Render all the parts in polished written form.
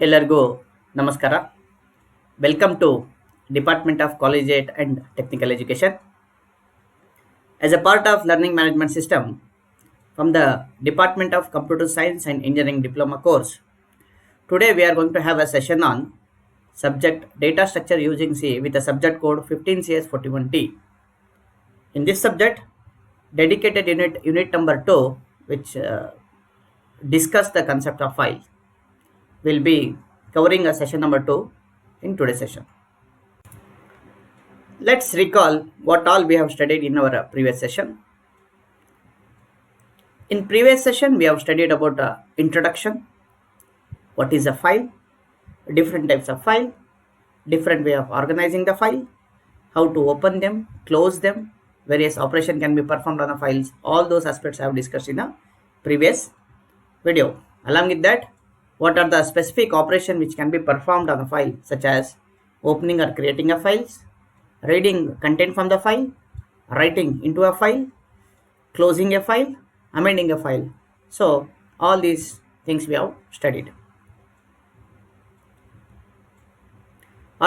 ಎಲ್ಲರಿಗೂ ನಮಸ್ಕಾರ. Welcome to department of collegiate and technical education. As a part of learning management system from the Department of Computer Science and Engineering Diploma course, today we are going to have a session on subject data structure using C with a subject code 15CS41T. In this subject, dedicated unit number 2, which discuss the concept of file, will be covering a session number 2 in today's session. Let's recall what all we have studied in our previous session. In previous session, we have studied about introduction, what is a file, different types of file, different way of organizing the file, how to open them, close them, various operation can be performed on the files. All those aspects I have discussed in the previous video. Along with that, what are the specific operation which can be performed on a file, such as opening or creating a files, reading content from the file, writing into a file, closing a file, amending a file. So all these things we have studied.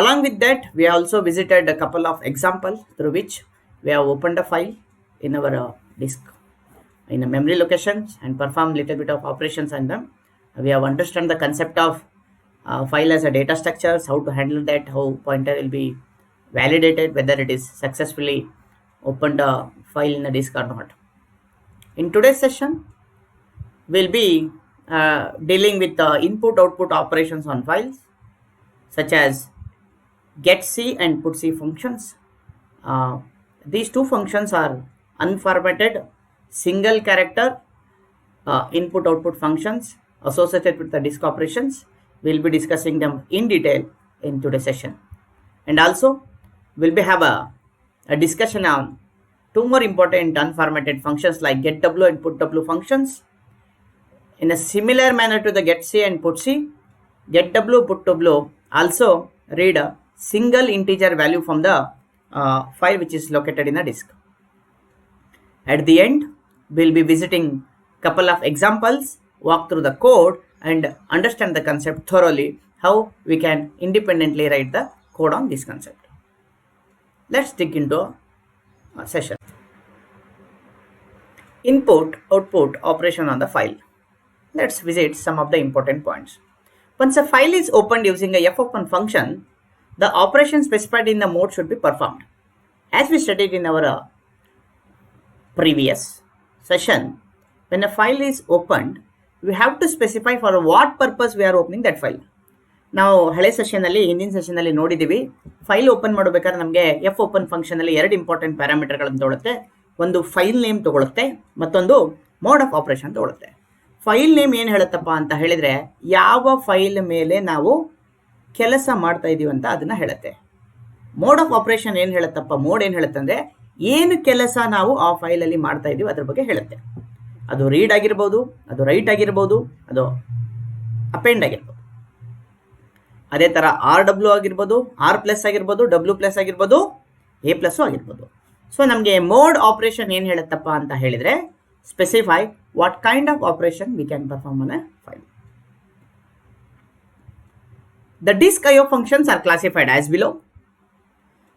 Along with that, we also visited a couple of examples through which we have opened a file in our disk in the memory locations and performed little bit of operations on them. We have understood the concept of file as a data structures, how to handle that, how pointer will be validated, whether it is successfully opened a file in a disk or not. In today's session, we'll be dealing with the input-output operations on files, such as getC and putC functions. These two functions are unformatted single character input-output functions associated with the disk operations. We'll be discussing them in detail in today's session. And also, we'll be have a discussion on two more important unformatted functions like getW and putW functions. In a similar manner to the getC and putC, getW, putW also read a single integer value from the file which is located in a disk. At the end, we'll be visiting couple of examples, walk through the code and understand the concept thoroughly, how we can independently write the code on this concept. Let's dig into a session. Input, output operation on the file. Let's visit some of the important points. Once a file is opened using a fopen function, the operation specified in the mode should be performed. As we studied in our previous session, when a file is opened, we have to specify for what purpose we are opening that file. ನಾವು ಹಳೆ ಸೆಷನಲ್ಲಿ ಹಿಂದಿನ ಸೆಷನಲ್ಲಿ ನೋಡಿದ್ದೀವಿ, file open ಮಾಡಬೇಕಾದ್ರೆ ನಮಗೆ fopen ಫಂಕ್ಷನಲ್ಲಿ ಎರಡು important ಪ್ಯಾರಾಮೀಟರ್ಗಳನ್ನು ತಗೊಳುತ್ತೆ. ಒಂದು ಫೈಲ್ ನೇಮ್ ತಗೊಳುತ್ತೆ, ಮತ್ತೊಂದು ಮೋಡ್ ಆಫ್ ಆಪರೇಷನ್ ತಗೊಳುತ್ತೆ. ಫೈಲ್ ನೇಮ್ ಏನು ಹೇಳುತ್ತಪ್ಪ ಅಂತ ಹೇಳಿದರೆ ಯಾವ ಫೈಲ್ ಮೇಲೆ ನಾವು ಕೆಲಸ ಮಾಡ್ತಾ ಇದೀವಿ ಅಂತ ಅದನ್ನು ಹೇಳುತ್ತೆ. ಮೋಡ್ ಆಫ್ ಆಪರೇಷನ್ ಏನು ಹೇಳುತ್ತಪ್ಪ, ಮೋಡ್ ಏನು ಹೇಳುತ್ತೆ ಅಂದರೆ ಏನು ಕೆಲಸ ನಾವು ಆ ಫೈಲಲ್ಲಿ ಮಾಡ್ತಾ ಇದೀವಿ ಅದ್ರ ಬಗ್ಗೆ ಹೇಳುತ್ತೆ. ಅದು ರೀಡ್ ಆಗಿರ್ಬೋದು, ಅದು ರೈಟ್ ಆಗಿರ್ಬೋದು, ಅದು ಅಪೆಂಡ್ ಆಗಿರ್ಬೋದು. ಅದೇ ಥರ RW ಆಗಿರ್ಬೋದು, R+ ಆಗಿರ್ಬೋದು, W+ ಆಗಿರ್ಬೋದು, A+ ಆಗಿರ್ಬೋದು. ಸೊ ನಮಗೆ ಮೋಡ್ ಆಪರೇಷನ್ ಏನು ಹೇಳುತ್ತಪ್ಪ ಅಂತ ಹೇಳಿದರೆ specify what kind of operation we can perform on a file. The disk IO functions are classified as below.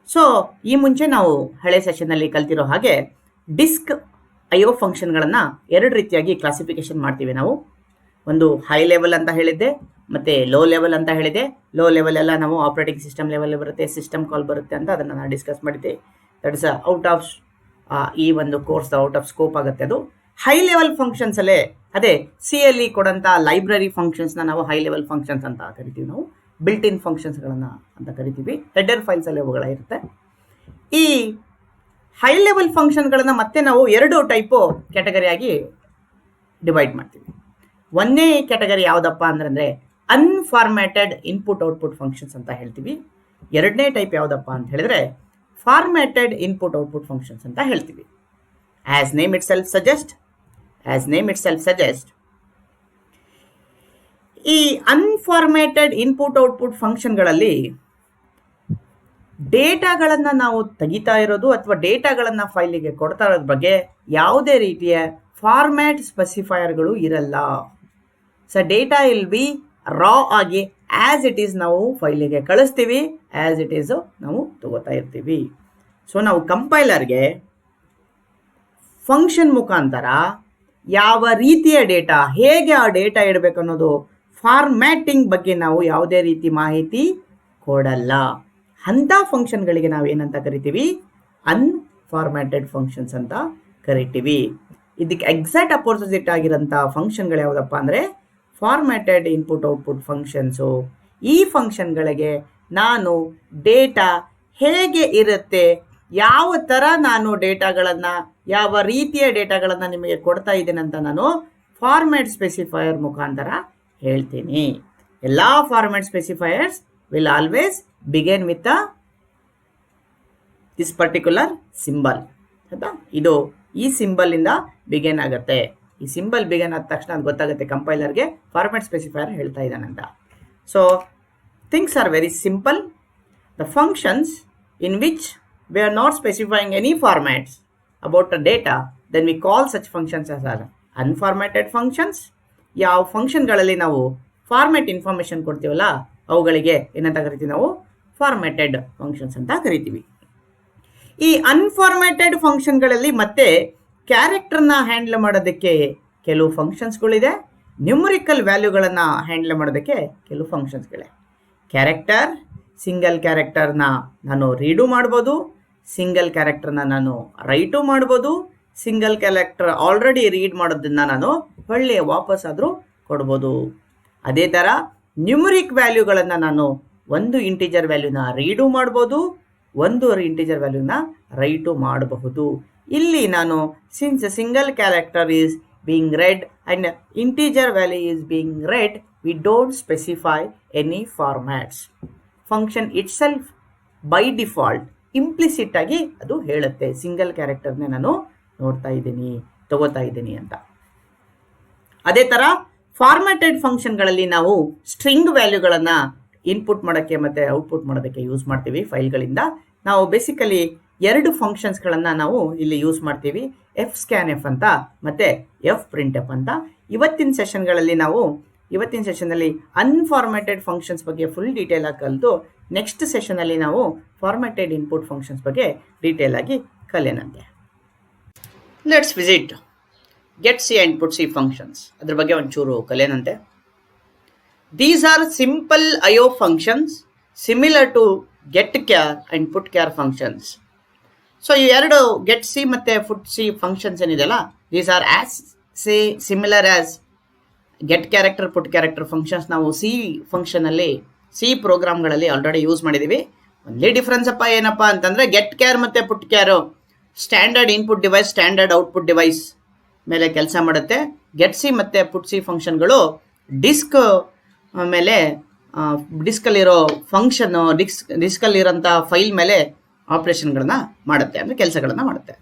So ಈ ಮುಂಚೆ ನಾವು ಹಳೆ ಸೆಷನ್ನಲ್ಲಿ ಕಲ್ತಿರೋ ಹಾಗೆ ಡಿಸ್ಕ್ IO ಫಂಕ್ಷನ್ಗಳನ್ನು ಎರಡು ರೀತಿಯಾಗಿ ಕ್ಲಾಸಿಫಿಕೇಶನ್ ಮಾಡ್ತೀವಿ ನಾವು. ಒಂದು ಹೈ ಲೆವೆಲ್ ಅಂತ ಹೇಳಿದ್ದೆ, ಮತ್ತು ಲೋ ಲೆವೆಲ್ ಅಂತ ಹೇಳಿದೆ. ಲೋ ಲೆವೆಲ್ ಎಲ್ಲ ನಾವು ಆಪರೇಟಿಂಗ್ ಸಿಸ್ಟಮ್ ಲೆವೆಲ್ ಬರುತ್ತೆ, ಸಿಸ್ಟಮ್ ಕಾಲ್ ಬರುತ್ತೆ ಅಂತ ಅದನ್ನು ನಾನು ಡಿಸ್ಕಸ್ ಮಾಡಿದ್ದೆ. ದಟ್ ಇಸ್ ಔಟ್ ಆಫ್ ಈ ಒಂದು ಕೋರ್ಸ್ ಔಟ್ ಆಫ್ ಸ್ಕೋಪ್ ಆಗುತ್ತೆ. ಅದು ಹೈ ಲೆವೆಲ್ ಫಂಕ್ಷನ್ಸಲ್ಲೇ ಅದೇ CLE ಕೊಡೋಂಥ ಲೈಬ್ರರಿ ಫಂಕ್ಷನ್ಸ್ನ ನಾವು ಹೈ ಲೆವೆಲ್ ಫಂಕ್ಷನ್ಸ್ ಅಂತ ಕರಿತೀವಿ. ನಾವು ಬಿಲ್ಟ್ ಇನ್ ಫಂಕ್ಷನ್ಸ್ಗಳನ್ನು ಅಂತ ಕರಿತೀವಿ. ಹೆಡರ್ ಫೈಲ್ಸಲ್ಲಿ ಅವುಗಳಿರುತ್ತೆ. ಈ ಹೈ ಲೆವೆಲ್ ಫಂಕ್ಷನ್ಗಳನ್ನು ಮತ್ತೆ ನಾವು ಎರಡು ಟೈಪು ಕ್ಯಾಟಗರಿಯಾಗಿ ಡಿವೈಡ್ ಮಾಡ್ತೀವಿ. ಒಂದನೇ ಕ್ಯಾಟಗರಿ ಯಾವುದಪ್ಪ ಅಂದರೆ ಅನ್ಫಾರ್ಮ್ಯಾಟೆಡ್ ಇನ್ಪುಟ್ ಔಟ್ಪುಟ್ ಫಂಕ್ಷನ್ಸ್ ಅಂತ ಹೇಳ್ತೀವಿ. ಎರಡನೇ ಟೈಪ್ ಯಾವುದಪ್ಪ ಅಂತ ಹೇಳಿದ್ರೆ ಫಾರ್ಮ್ಯಾಟೆಡ್ ಇನ್ಪುಟ್ ಔಟ್ಪುಟ್ ಫಂಕ್ಷನ್ಸ್ ಅಂತ ಹೇಳ್ತೀವಿ. As name it self suggest ಈ ಅನ್ಫಾರ್ಮ್ಯಾಟೆಡ್ ಇನ್ಪುಟ್ ಔಟ್ಪುಟ್ ಫಂಕ್ಷನ್ಗಳಲ್ಲಿ ಡೇಟಾಗಳನ್ನು ನಾವು ತೆಗಿತಾ ಇರೋದು ಅಥವಾ ಡೇಟಾಗಳನ್ನು ಫೈಲಿಗೆ ಕೊಡ್ತಾ ಇರೋದ್ರ ಬಗ್ಗೆ ಯಾವುದೇ ರೀತಿಯ ಫಾರ್ಮ್ಯಾಟ್ ಸ್ಪೆಸಿಫೈಯರ್ಗಳು ಇರಲ್ಲ. So data will be ರಾ ಆಗಿ ಆ್ಯಸ್ ಇಟ್ ಈಸ್ ನಾವು ಫೈಲಿಗೆ ಕಳಿಸ್ತೀವಿ, ಆ್ಯಸ್ ಇಟ್ ಈಸು ನಾವು ತಗೋತಾ ಇರ್ತೀವಿ. ಸೊ ನಾವು ಕಂಪೈಲರ್ಗೆ ಫಂಕ್ಷನ್ ಮುಖಾಂತರ ಯಾವ ರೀತಿಯ ಡೇಟಾ, ಹೇಗೆ ಆ ಡೇಟಾ ಇಡಬೇಕು ಅನ್ನೋದು ಫಾರ್ಮ್ಯಾಟಿಂಗ್ ಬಗ್ಗೆ ನಾವು ಯಾವುದೇ ರೀತಿ ಮಾಹಿತಿ ಕೊಡಲ್ಲ. ಅಂಥ ಫಂಕ್ಷನ್ಗಳಿಗೆ ನಾವು ಏನಂತ ಕರಿತೀವಿ, ಅನ್ಫಾರ್ಮ್ಯಾಟೆಡ್ ಫಂಕ್ಷನ್ಸ್ ಅಂತ ಕರಿತೀವಿ. ಇದಕ್ಕೆ ಎಕ್ಸಾಕ್ಟ್ ಅಪೋಸಿಟ್ ಆಗಿರೋಂಥ ಫಂಕ್ಷನ್ಗಳು ಯಾವುದಪ್ಪ ಅಂದರೆ ಫಾರ್ಮ್ಯಾಟೆಡ್ ಇನ್ಪುಟ್ ಔಟ್ಪುಟ್ ಫಂಕ್ಷನ್ಸು. ಈ ಫಂಕ್ಷನ್ಗಳಿಗೆ ನಾನು ಡೇಟಾ ಹೇಗೆ ಇರುತ್ತೆ, ಯಾವ ಥರ ನಾನು ಡೇಟಾಗಳನ್ನು, ಯಾವ ರೀತಿಯ ಡೇಟಾಗಳನ್ನು ನಿಮಗೆ ಕೊಡ್ತಾ ಇದ್ದೇನೆ ಅಂತ ನಾನು ಫಾರ್ಮ್ಯಾಟ್ ಸ್ಪೆಸಿಫೈಯರ್ ಮುಖಾಂತರ ಹೇಳ್ತೀನಿ. ಎಲ್ಲ format specifiers will always begin with this particular symbol. ಆಯ್ತಾ, ಇದು ಈ ಸಿಂಬಲಿಂದ ಬಿಗಿನ್ ಆಗುತ್ತೆ. ಈ ಸಿಂಬಲ್ ಬಿಗಿನ್ ಆದ ತಕ್ಷಣ ಅದು ಗೊತ್ತಾಗುತ್ತೆ ಕಂಪೈಲರ್ಗೆ ಫಾರ್ಮ್ಯಾಟ್ ಸ್ಪೆಸಿಫೈಯರ್ ಹೇಳ್ತಾ ಇದ್ದಾನಂತ. So things are very simple. The functions in which we are not specifying any formats about the data, then we call such functions as unformatted functions. ಯಾವ ಫಂಕ್ಷನ್ಗಳಲ್ಲಿ ನಾವು ಫಾರ್ಮ್ಯಾಟ್ ಇನ್ಫಾರ್ಮೇಷನ್ ಕೊಡ್ತೀವಲ್ಲ ಅವುಗಳಿಗೆ ಏನಂತ ಕರಿತೀವಿ, ನಾವು ಫಾರ್ಮ್ಯಾಟೆಡ್ ಫಂಕ್ಷನ್ಸ್ ಅಂತ ಕರಿತೀವಿ. ಈ ಅನ್ಫಾರ್ಮ್ಯಾಟೆಡ್ ಫಂಕ್ಷನ್ಗಳಲ್ಲಿ ಮತ್ತೆ ಕ್ಯಾರೆಕ್ಟರ್ನ ಹ್ಯಾಂಡಲ್ ಮಾಡೋದಕ್ಕೆ ಕೆಲವು ಫಂಕ್ಷನ್ಸ್ಗಳಿದೆ, ನ್ಯೂಮರಿಕಲ್ ವ್ಯಾಲ್ಯೂಗಳನ್ನು ಹ್ಯಾಂಡಲ್ ಮಾಡೋದಕ್ಕೆ ಕೆಲವು ಫಂಕ್ಷನ್ಸ್ಗಳಿವೆ. ಕ್ಯಾರೆಕ್ಟರ್, ಸಿಂಗಲ್ ಕ್ಯಾರೆಕ್ಟರ್ನ ನಾನು ರೀಡು ಮಾಡ್ಬೋದು, ಸಿಂಗಲ್ ಕ್ಯಾರೆಕ್ಟರ್ನ ನಾನು ರೈಟು ಮಾಡ್ಬೋದು, ಸಿಂಗಲ್ ಕ್ಯಾರೆಕ್ಟರ್ ಆಲ್ರೆಡಿ ರೀಡ್ ಮಾಡೋದನ್ನ ನಾನು ಒಳ್ಳೆಯ ವಾಪಸ್ಸಾದರೂ ಕೊಡ್ಬೋದು. ಅದೇ ಥರ ನ್ಯೂಮರಿಕ್ ವ್ಯಾಲ್ಯೂಗಳನ್ನು ನಾನು ಒಂದು ಇಂಟಿಜರ್ ವ್ಯಾಲ್ಯೂನ ರೀಡು ಮಾಡ್ಬೋದು, ಒಂದು ಇಂಟಿಜರ್ ವ್ಯಾಲ್ಯೂನ ರೈಟು ಮಾಡಬಹುದು. ಇಲ್ಲಿ ನಾನು since single character is being red and integer value is being red, we don't specify any formats. Function it self by default implicit ಆಗಿ ಅದು ಹೇಳುತ್ತೆ ಸಿಂಗಲ್ ಕ್ಯಾರೆಕ್ಟರ್ನೇ ನಾನು ನೋಡ್ತಾ ಇದ್ದೀನಿ, ತಗೋತಾ ಇದ್ದೀನಿ ಅಂತ. ಅದೇ ಥರ ಫಾರ್ಮ್ಯಾಟೆಡ್ ಫಂಕ್ಷನ್ಗಳಲ್ಲಿ ನಾವು ಸ್ಟ್ರಿಂಗ್ ವ್ಯಾಲ್ಯೂಗಳನ್ನು ಇನ್ಪುಟ್ ಮಾಡೋಕ್ಕೆ ಮತ್ತು ಔಟ್ಪುಟ್ ಮಾಡೋದಕ್ಕೆ ಯೂಸ್ ಮಾಡ್ತೀವಿ ಫೈಲ್ಗಳಿಂದ. ನಾವು ಬೇಸಿಕಲಿ ಎರಡು ಫಂಕ್ಷನ್ಸ್ಗಳನ್ನು ನಾವು ಇಲ್ಲಿ ಯೂಸ್ ಮಾಡ್ತೀವಿ, ಎಫ್ ಸ್ಕ್ಯಾನ್ ಎಫ್ ಅಂತ ಮತ್ತು ಎಫ್ ಪ್ರಿಂಟ್ ಎಫ್ ಅಂತ. ಇವತ್ತಿನ ಸೆಷನ್ನಲ್ಲಿ ಅನ್ಫಾರ್ಮ್ಯಾಟೆಡ್ ಫಂಕ್ಷನ್ಸ್ ಬಗ್ಗೆ ಫುಲ್ ಡೀಟೇಲ್ ಆಗಿ ಕಲಿತು ನೆಕ್ಸ್ಟ್ ಸೆಷನಲ್ಲಿ ನಾವು ಫಾರ್ಮ್ಯಾಟೆಡ್ ಇನ್ಪುಟ್ ಫಂಕ್ಷನ್ಸ್ ಬಗ್ಗೆ ಡೀಟೇಲ್ ಆಗಿ ಕಲಿಯೋಣಂತೆ. Let's visit get c and put c functions. ಅದ್ರ ಬಗ್ಗೆ ಒಂಚೂರು ಕಲಿಯೋಣಂತೆ. These are simple IO functions similar to get char and put char functions. So ಈ ಎರಡು ಗೆಟ್ ಸಿ ಮತ್ತು ಪುಟ್ ಸಿ ಫಂಕ್ಷನ್ಸ್ ಏನಿದೆಯಲ್ಲ, these are as similar as get character put character functions ನಾವು C ಫಂಕ್ಷನಲ್ಲಿ C ಪ್ರೋಗ್ರಾಮ್ಗಳಲ್ಲಿ already use ಮಾಡಿದ್ದೀವಿ. ಒಂದೇ difference ಏನಪ್ಪ ಅಂತಂದರೆ ಗೆಟ್ ಕ್ಯಾರ್ ಮತ್ತು put char standard input device, standard output device ಮೇಲೆ ಕೆಲಸ ಮಾಡುತ್ತೆ. ಗೆಟ್ ಸಿ ಮತ್ತು ಪುಟ್ ಸಿ ಫಂಕ್ಷನ್ಗಳು ಡಿಸ್ಕ್ ಮೇಲೆ ಡಿಸ್ಕಲ್ಲಿರೋ ಫಂಕ್ಷನ್ನು ಡಿಸ್ಕಲ್ಲಿರೋಂಥ ಫೈಲ್ ಮೇಲೆ ಆಪ್ರೇಷನ್ಗಳನ್ನ ಮಾಡುತ್ತೆ, ಅಂದರೆ ಕೆಲಸಗಳನ್ನು ಮಾಡುತ್ತೆ.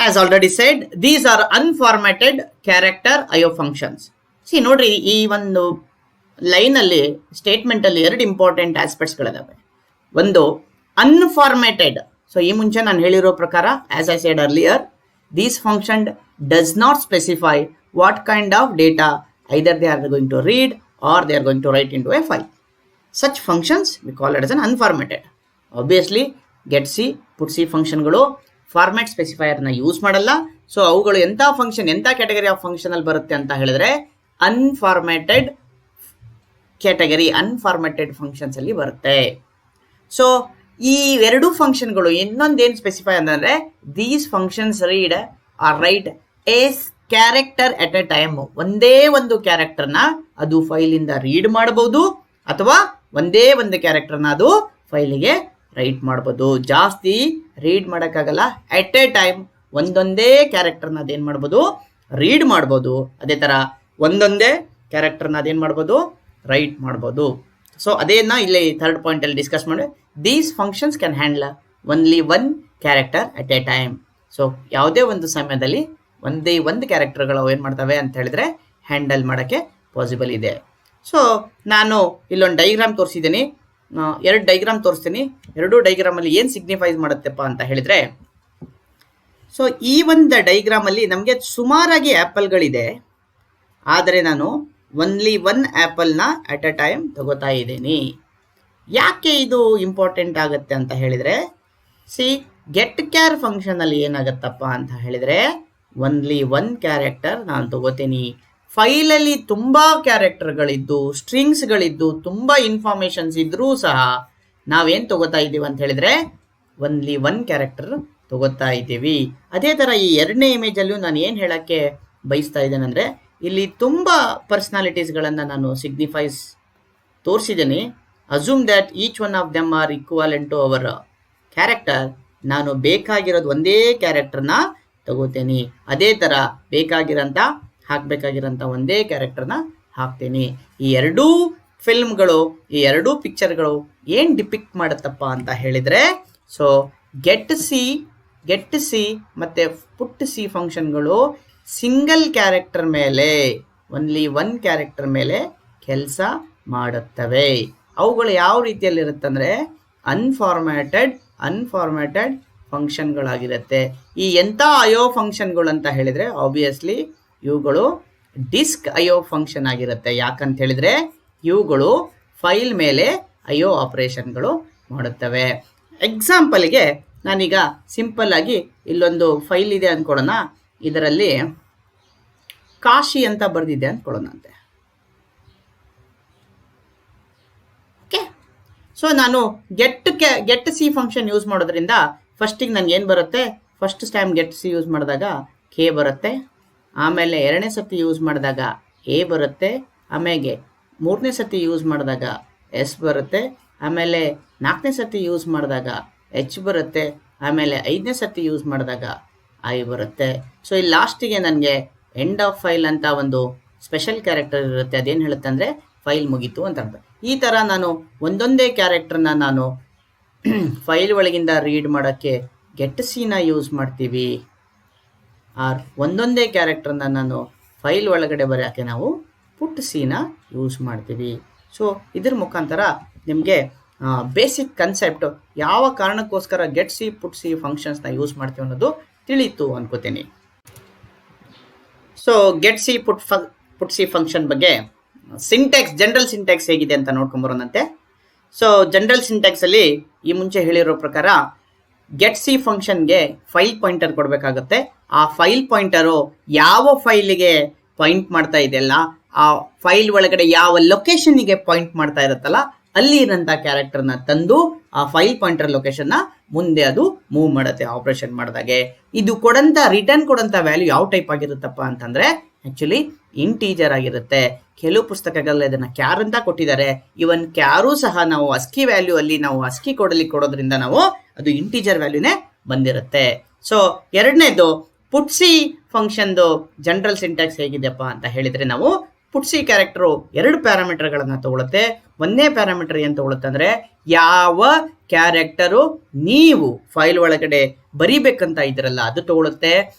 As already said, these are unformatted character IO functions. ಸಿ ನೋಡ್ರಿ, ಈ ಒಂದು ಲೈನಲ್ಲಿ ಸ್ಟೇಟ್ಮೆಂಟಲ್ಲಿ ಎರಡು ಇಂಪಾರ್ಟೆಂಟ್ ಆಸ್ಪೆಕ್ಟ್ಸ್ಗಳಿದಾವೆ. ಒಂದು ಅನ್ಫಾರ್ಮ್ಯಾಟೆಡ್. ಸೊ ಈ ಮುಂಚೆ ನಾನು ಹೇಳಿರೋ ಪ್ರಕಾರ, as I said earlier, these function does not specify what kind of data either they are going to read or they are going to write in to a file. Such functions we call it as un unformatted. Obviously get c put c ಫಂಕ್ಷನ್ಗಳು format ಸ್ಪೆಸಿಫೈಯರ್ನ use ಮಾಡಲ್ಲ. So ಅವುಗಳು ಎಂಥ function, ಎಂಥ category of ಫಂಕ್ಷನಲ್ಲಿ ಬರುತ್ತೆ ಅಂತ ಹೇಳಿದ್ರೆ ಅನ್ಫಾರ್ಮ್ಯಾಟೆಡ್ category, ಅನ್ಫಾರ್ಮ್ಯಾಟೆಡ್ ಫಂಕ್ಷನ್ಸಲ್ಲಿ ಬರುತ್ತೆ. ಸೊ ಈ ಎರಡು ಫಂಕ್ಷನ್ಗಳು ಇನ್ನೊಂದೇನು ಸ್ಪೆಸಿಫೈ ಅಂತಂದರೆ, these functions read or write as character at a time. ಒಂದೇ ಒಂದು ಕ್ಯಾರೆಕ್ಟರ್ನ ಅದು ಫೈಲಿಂದ ರೀಡ್ ಮಾಡ್ಬೋದು ಅಥವಾ ಒಂದೇ ಒಂದು ಕ್ಯಾರೆಕ್ಟರ್ನ ಅದು ಫೈಲಿಗೆ ರೈಟ್ ಮಾಡ್ಬೋದು. ಜಾಸ್ತಿ ರೀಡ್ ಮಾಡೋಕ್ಕಾಗಲ್ಲ. ಎಟ್ ಎ ಟೈಮ್ ಒಂದೊಂದೇ ಕ್ಯಾರೆಕ್ಟರ್ನ ಅದೇನು ಮಾಡ್ಬೋದು, ರೀಡ್ ಮಾಡ್ಬೋದು. ಅದೇ ಥರ ಒಂದೊಂದೇ ಕ್ಯಾರೆಕ್ಟರ್ನ ಅದೇನು ಮಾಡ್ಬೋದು, ರೈಟ್ ಮಾಡ್ಬೋದು. ಸೊ ಅದೇನ ಇಲ್ಲಿ ಥರ್ಡ್ ಪಾಯಿಂಟಲ್ಲಿ ಡಿಸ್ಕಸ್ ಮಾಡಿ, these functions can handle only one character at A time. So ಯಾವುದೇ ಒಂದು ಸಮಯದಲ್ಲಿ ಒಂದೇ ಒಂದು ಕ್ಯಾರೆಕ್ಟರ್ಗಳು ಏನು ಮಾಡ್ತವೆ ಅಂತ ಹೇಳಿದ್ರೆ ಹ್ಯಾಂಡಲ್ ಮಾಡೋಕ್ಕೆ ಪಾಸಿಬಲ್ ಇದೆ. ಸೊ ನಾನು ಇಲ್ಲೊಂದು ಡೈಗ್ರಾಮ್ ತೋರಿಸಿದ್ದೀನಿ, ಎರಡು ಡೈಗ್ರಾಮ್ ತೋರಿಸ್ತೀನಿ. ಎರಡೂ ಡೈಗ್ರಾಮಲ್ಲಿ ಏನು ಸಿಗ್ನಿಫೈಸ್ ಮಾಡುತ್ತಪ್ಪ ಅಂತ ಹೇಳಿದರೆ, ಸೊ ಈ ಒಂದು ಡೈಗ್ರಾಮಲ್ಲಿ ನಮಗೆ ಸುಮಾರಾಗಿ ಆ್ಯಪಲ್ಗಳಿದೆ, ಆದರೆ ನಾನು ಒನ್ಲಿ ಒನ್ ಆ್ಯಪಲ್ನ ಅಟ್ ಅ ಟೈಮ್ ತಗೋತಾ ಇದ್ದೀನಿ. ಯಾಕೆ ಇದು ಇಂಪಾರ್ಟೆಂಟ್ ಆಗುತ್ತೆ ಅಂತ ಹೇಳಿದರೆ, ಸಿ ಗೆಟ್ ಕ್ಯಾರ್ ಫಂಕ್ಷನಲ್ಲಿ ಏನಾಗುತ್ತಪ್ಪ ಅಂತ ಹೇಳಿದರೆ, ಒನ್ಲಿ ಒನ್ ಕ್ಯಾರೆಕ್ಟರ್ ನಾನು ತಗೋತೀನಿ. ಫೈಲಲ್ಲಿ ತುಂಬ ಕ್ಯಾರೆಕ್ಟರ್ಗಳಿದ್ದು, ಸ್ಟ್ರಿಂಗ್ಸ್ಗಳಿದ್ದು, ತುಂಬ ಇನ್ಫಾರ್ಮೇಷನ್ಸ್ ಇದ್ದರೂ ಸಹ ನಾವೇನು ತಗೋತಾ ಇದ್ದೀವಿ ಅಂತ ಹೇಳಿದರೆ, ಒನ್ಲಿ ಒನ್ ಕ್ಯಾರೆಕ್ಟರ್ ತಗೋತಾ ಇದ್ದೀವಿ. ಅದೇ ಥರ ಈ ಎರಡನೇ ಇಮೇಜಲ್ಲೂ ನಾನು ಏನು ಹೇಳೋಕ್ಕೆ ಬಯಸ್ತಾ ಇದ್ದೇನೆಂದರೆ, ಇಲ್ಲಿ ತುಂಬ ಪರ್ಸ್ನಾಲಿಟೀಸ್ಗಳನ್ನು ನಾನು ಸಿಗ್ನಿಫೈಸ್ ತೋರಿಸಿದ್ದೀನಿ. Assume that each one of them are equivalent to our character. ನಾನು ಬೇಕಾಗಿರೋದು ಒಂದೇ ಕ್ಯಾರೆಕ್ಟರ್ನ ತಗೋತೀನಿ. ಅದೇ ಥರ ಹಾಕಬೇಕಾಗಿರೋಂಥ ಒಂದೇ ಕ್ಯಾರೆಕ್ಟರ್ನ ಹಾಕ್ತೀನಿ. ಈ ಎರಡೂ ಫಿಲ್ಮ್ಗಳು, ಈ ಎರಡೂ ಪಿಕ್ಚರ್ಗಳು ಏನು ಡಿಪಿಕ್ಟ್ ಮಾಡುತ್ತಪ್ಪ ಅಂತ ಹೇಳಿದರೆ, ಸೊ ಗೆಟ್ ಸಿ ಮತ್ತು ಪುಟ್ ಸಿ ಫಂಕ್ಷನ್ಗಳು ಸಿಂಗಲ್ ಕ್ಯಾರೆಕ್ಟರ್ ಮೇಲೆ, ಒನ್ಲಿ ಒನ್ ಕ್ಯಾರೆಕ್ಟರ್ ಮೇಲೆ ಕೆಲಸ ಮಾಡುತ್ತವೆ. ಅವುಗಳು ಯಾವ ರೀತಿಯಲ್ಲಿರುತ್ತಂದರೆ ಅನ್ಫಾರ್ಮ್ಯಾಟೆಡ್ ಫಂಕ್ಷನ್ಗಳಾಗಿರುತ್ತೆ. ಈ ಎಂಥ ಐಒ ಫಂಕ್ಷನ್ಗಳು ಅಂತ ಹೇಳಿದರೆ, ಆಬ್ವಿಯಸ್ಲಿ ಇವುಗಳು ಡಿಸ್ಕ್ ಐಒ ಫಂಕ್ಷನ್ ಆಗಿರುತ್ತೆ. ಯಾಕಂತ ಹೇಳಿದರೆ ಇವುಗಳು ಫೈಲ್ ಮೇಲೆ ಐಒ ಆಪರೇಷನ್ಗಳು ಮಾಡುತ್ತವೆ. ಎಕ್ಸಾಂಪಲ್ಗೆ ನಾನೀಗ ಸಿಂಪಲ್ ಆಗಿ ಇಲ್ಲೊಂದು ಫೈಲ್ ಇದೆ ಅಂದ್ಕೊಳ್ಳೋಣ. ಇದರಲ್ಲಿ ಕಾಶಿ ಅಂತ ಬರೆದಿದೆ ಅಂದ್ಕೊಳ್ಳೋಣಂತೆ. ಓಕೆ, ಸೊ ನಾನು ಗೆಟ್ ಸಿ ಫಂಕ್ಷನ್ ಯೂಸ್ ಮಾಡೋದ್ರಿಂದ ಫಸ್ಟಿಗೆ ನನಗೆ ಏನು ಬರುತ್ತೆ, first time get C use ಮಾಡಿದಾಗ ಕೆ ಬರುತ್ತೆ, ಆಮೇಲೆ ಎರಡನೇ ಸತಿ ಯೂಸ್ ಮಾಡಿದಾಗ ಎ ಬರುತ್ತೆ, ಆಮೇಲೆ ಮೂರನೇ ಸತಿ ಯೂಸ್ ಮಾಡಿದಾಗ ಎಸ್ ಬರುತ್ತೆ, ಆಮೇಲೆ ನಾಲ್ಕನೇ ಸತಿ ಯೂಸ್ ಮಾಡಿದಾಗ ಎಚ್ ಬರುತ್ತೆ, ಆಮೇಲೆ ಐದನೇ ಸತಿ ಯೂಸ್ ಮಾಡಿದಾಗ ಐ ಬರುತ್ತೆ. ಸೊ ಇಲ್ಲಿ ಲಾಸ್ಟಿಗೆ ನನಗೆ ಎಂಡ್ ಆಫ್ ಫೈಲ್ ಅಂತ ಒಂದು ಸ್ಪೆಷಲ್ ಕ್ಯಾರೆಕ್ಟರ್ ಇರುತ್ತೆ. ಅದೇನು ಹೇಳುತ್ತೆ ಅಂದರೆ ಫೈಲ್ ಮುಗೀತು ಅಂತ ಅರ್ಥ. ಈ ಥರ ನಾನು ಒಂದೊಂದೇ ಕ್ಯಾರೆಕ್ಟರ್ನ ನಾನು ಫೈಲ್ ಒಳಗಿಂದ ರೀಡ್ ಮಾಡೋಕ್ಕೆ ಗೆಟ್ ಸಿನ ಯೂಸ್ ಮಾಡ್ತೀವಿ. ಆರ್ ಒಂದೊಂದೇ ಕ್ಯಾರೆಕ್ಟರ್ನ ನಾನು ಫೈಲ್ ಒಳಗಡೆ ಬರೆಯೋಕ್ಕೆ ನಾವು ಪುಟ್ ಸಿನ ಯೂಸ್ ಮಾಡ್ತೀವಿ. ಸೊ ಇದ್ರ ಮುಖಾಂತರ ನಿಮಗೆ ಬೇಸಿಕ್ ಕನ್ಸೆಪ್ಟ್ ಯಾವ ಕಾರಣಕ್ಕೋಸ್ಕರ get c put C ಫಂಕ್ಷನ್ಸ್ನ use ಮಾಡ್ತೀವಿ ಅನ್ನೋದು ತಿಳಿಯಿತು ಅನ್ಕೋತೀನಿ. So get c put c function ಬಗ್ಗೆ ಜನರಲ್ ಸಿಂಟ್ಯಾಕ್ಸ್ ಹೇಗಿದೆ ಅಂತ ನೋಡ್ಕೊಂಬರೋಣಂತೆ. ಸೊ ಜನರಲ್ ಸಿಂಟ್ಯಾಕ್ಸಲ್ಲಿ ಈ ಮುಂಚೆ ಹೇಳಿರೋ ಪ್ರಕಾರ ಗೆಟ್ ಸಿ ಫಂಕ್ಷನ್ಗೆ ಫೈಲ್ ಪಾಯಿಂಟರ್ ಕೊಡಬೇಕಾಗುತ್ತೆ. ಆ ಫೈಲ್ ಪಾಯಿಂಟರು ಯಾವ ಫೈಲಿಗೆ ಪಾಯಿಂಟ್ ಮಾಡ್ತಾ ಇದೆಯಲ್ಲ, ಆ ಫೈಲ್ ಒಳಗಡೆ ಯಾವ ಲೊಕೇಶನ್ನಿಗೆ ಪಾಯಿಂಟ್ ಮಾಡ್ತಾ ಇರುತ್ತಲ್ಲ, ಅಲ್ಲಿ ಇರೋಂಥ ಕ್ಯಾರೆಕ್ಟರ್ನ ತಂದು ಆ ಫೈಲ್ ಪಾಯಿಂಟರ್ ಲೊಕೇಶನ್ನ ಮುಂದೆ ಅದು ಮೂವ್ ಮಾಡುತ್ತೆ ಆಪರೇಷನ್ ಮಾಡಿದಾಗೆ. ಇದು ರಿಟರ್ನ್ ಕೊಡೋಂಥ ವ್ಯಾಲ್ಯೂ ಯಾವ ಟೈಪ್ ಆಗಿರುತ್ತಪ್ಪ ಅಂತಂದರೆ ಆ್ಯಕ್ಚುಲಿ ಇಂಟೀಜರ್ ಆಗಿರುತ್ತೆ. ಕೆಲವು ಪುಸ್ತಕಗಳಲ್ಲಿ ಅದನ್ನು ಕ್ಯಾರ್ ಅಂತ ಕೊಟ್ಟಿದ್ದಾರೆ. ಇವನ್ ಕ್ಯಾರು ಸಹ ನಾವು ಅಸ್ಕಿ ವ್ಯಾಲ್ಯೂ ಅಲ್ಲಿ ನಾವು ಅಸ್ಕಿ ಕೊಡೋದ್ರಿಂದ ನಾವು ಅದು ಇಂಟೀಜರ್ ವ್ಯಾಲ್ಯೂನೇ ಬಂದಿರುತ್ತೆ. ಸೊ ಎರಡನೇದು ಪುಟ್ಸಿ ಫಂಕ್ಷನ್ದು ಜನರಲ್ ಸಿಂಟ್ಯಾಕ್ಸ್ ಹೇಗಿದೆಯಪ್ಪ ಅಂತ ಹೇಳಿದರೆ, ನಾವು ಪುಟ್ಸಿ ಕ್ಯಾರೆಕ್ಟರು ಎರಡು ಪ್ಯಾರಾಮೀಟರ್ಗಳನ್ನು ತಗೊಳುತ್ತೆ. ಒಂದೇ ಪ್ಯಾರಾಮೀಟರ್ ಏನು ತಗೊಳುತ್ತೆ ಅಂದರೆ ಯಾವ ಕ್ಯಾರೆಕ್ಟರು ನೀವು ಫೈಲ್ ಒಳಗಡೆ ಬರಿಬೇಕಂತ ಇದ್ರಲ್ಲ ಅದು ತಗೊಳುತ್ತೆ.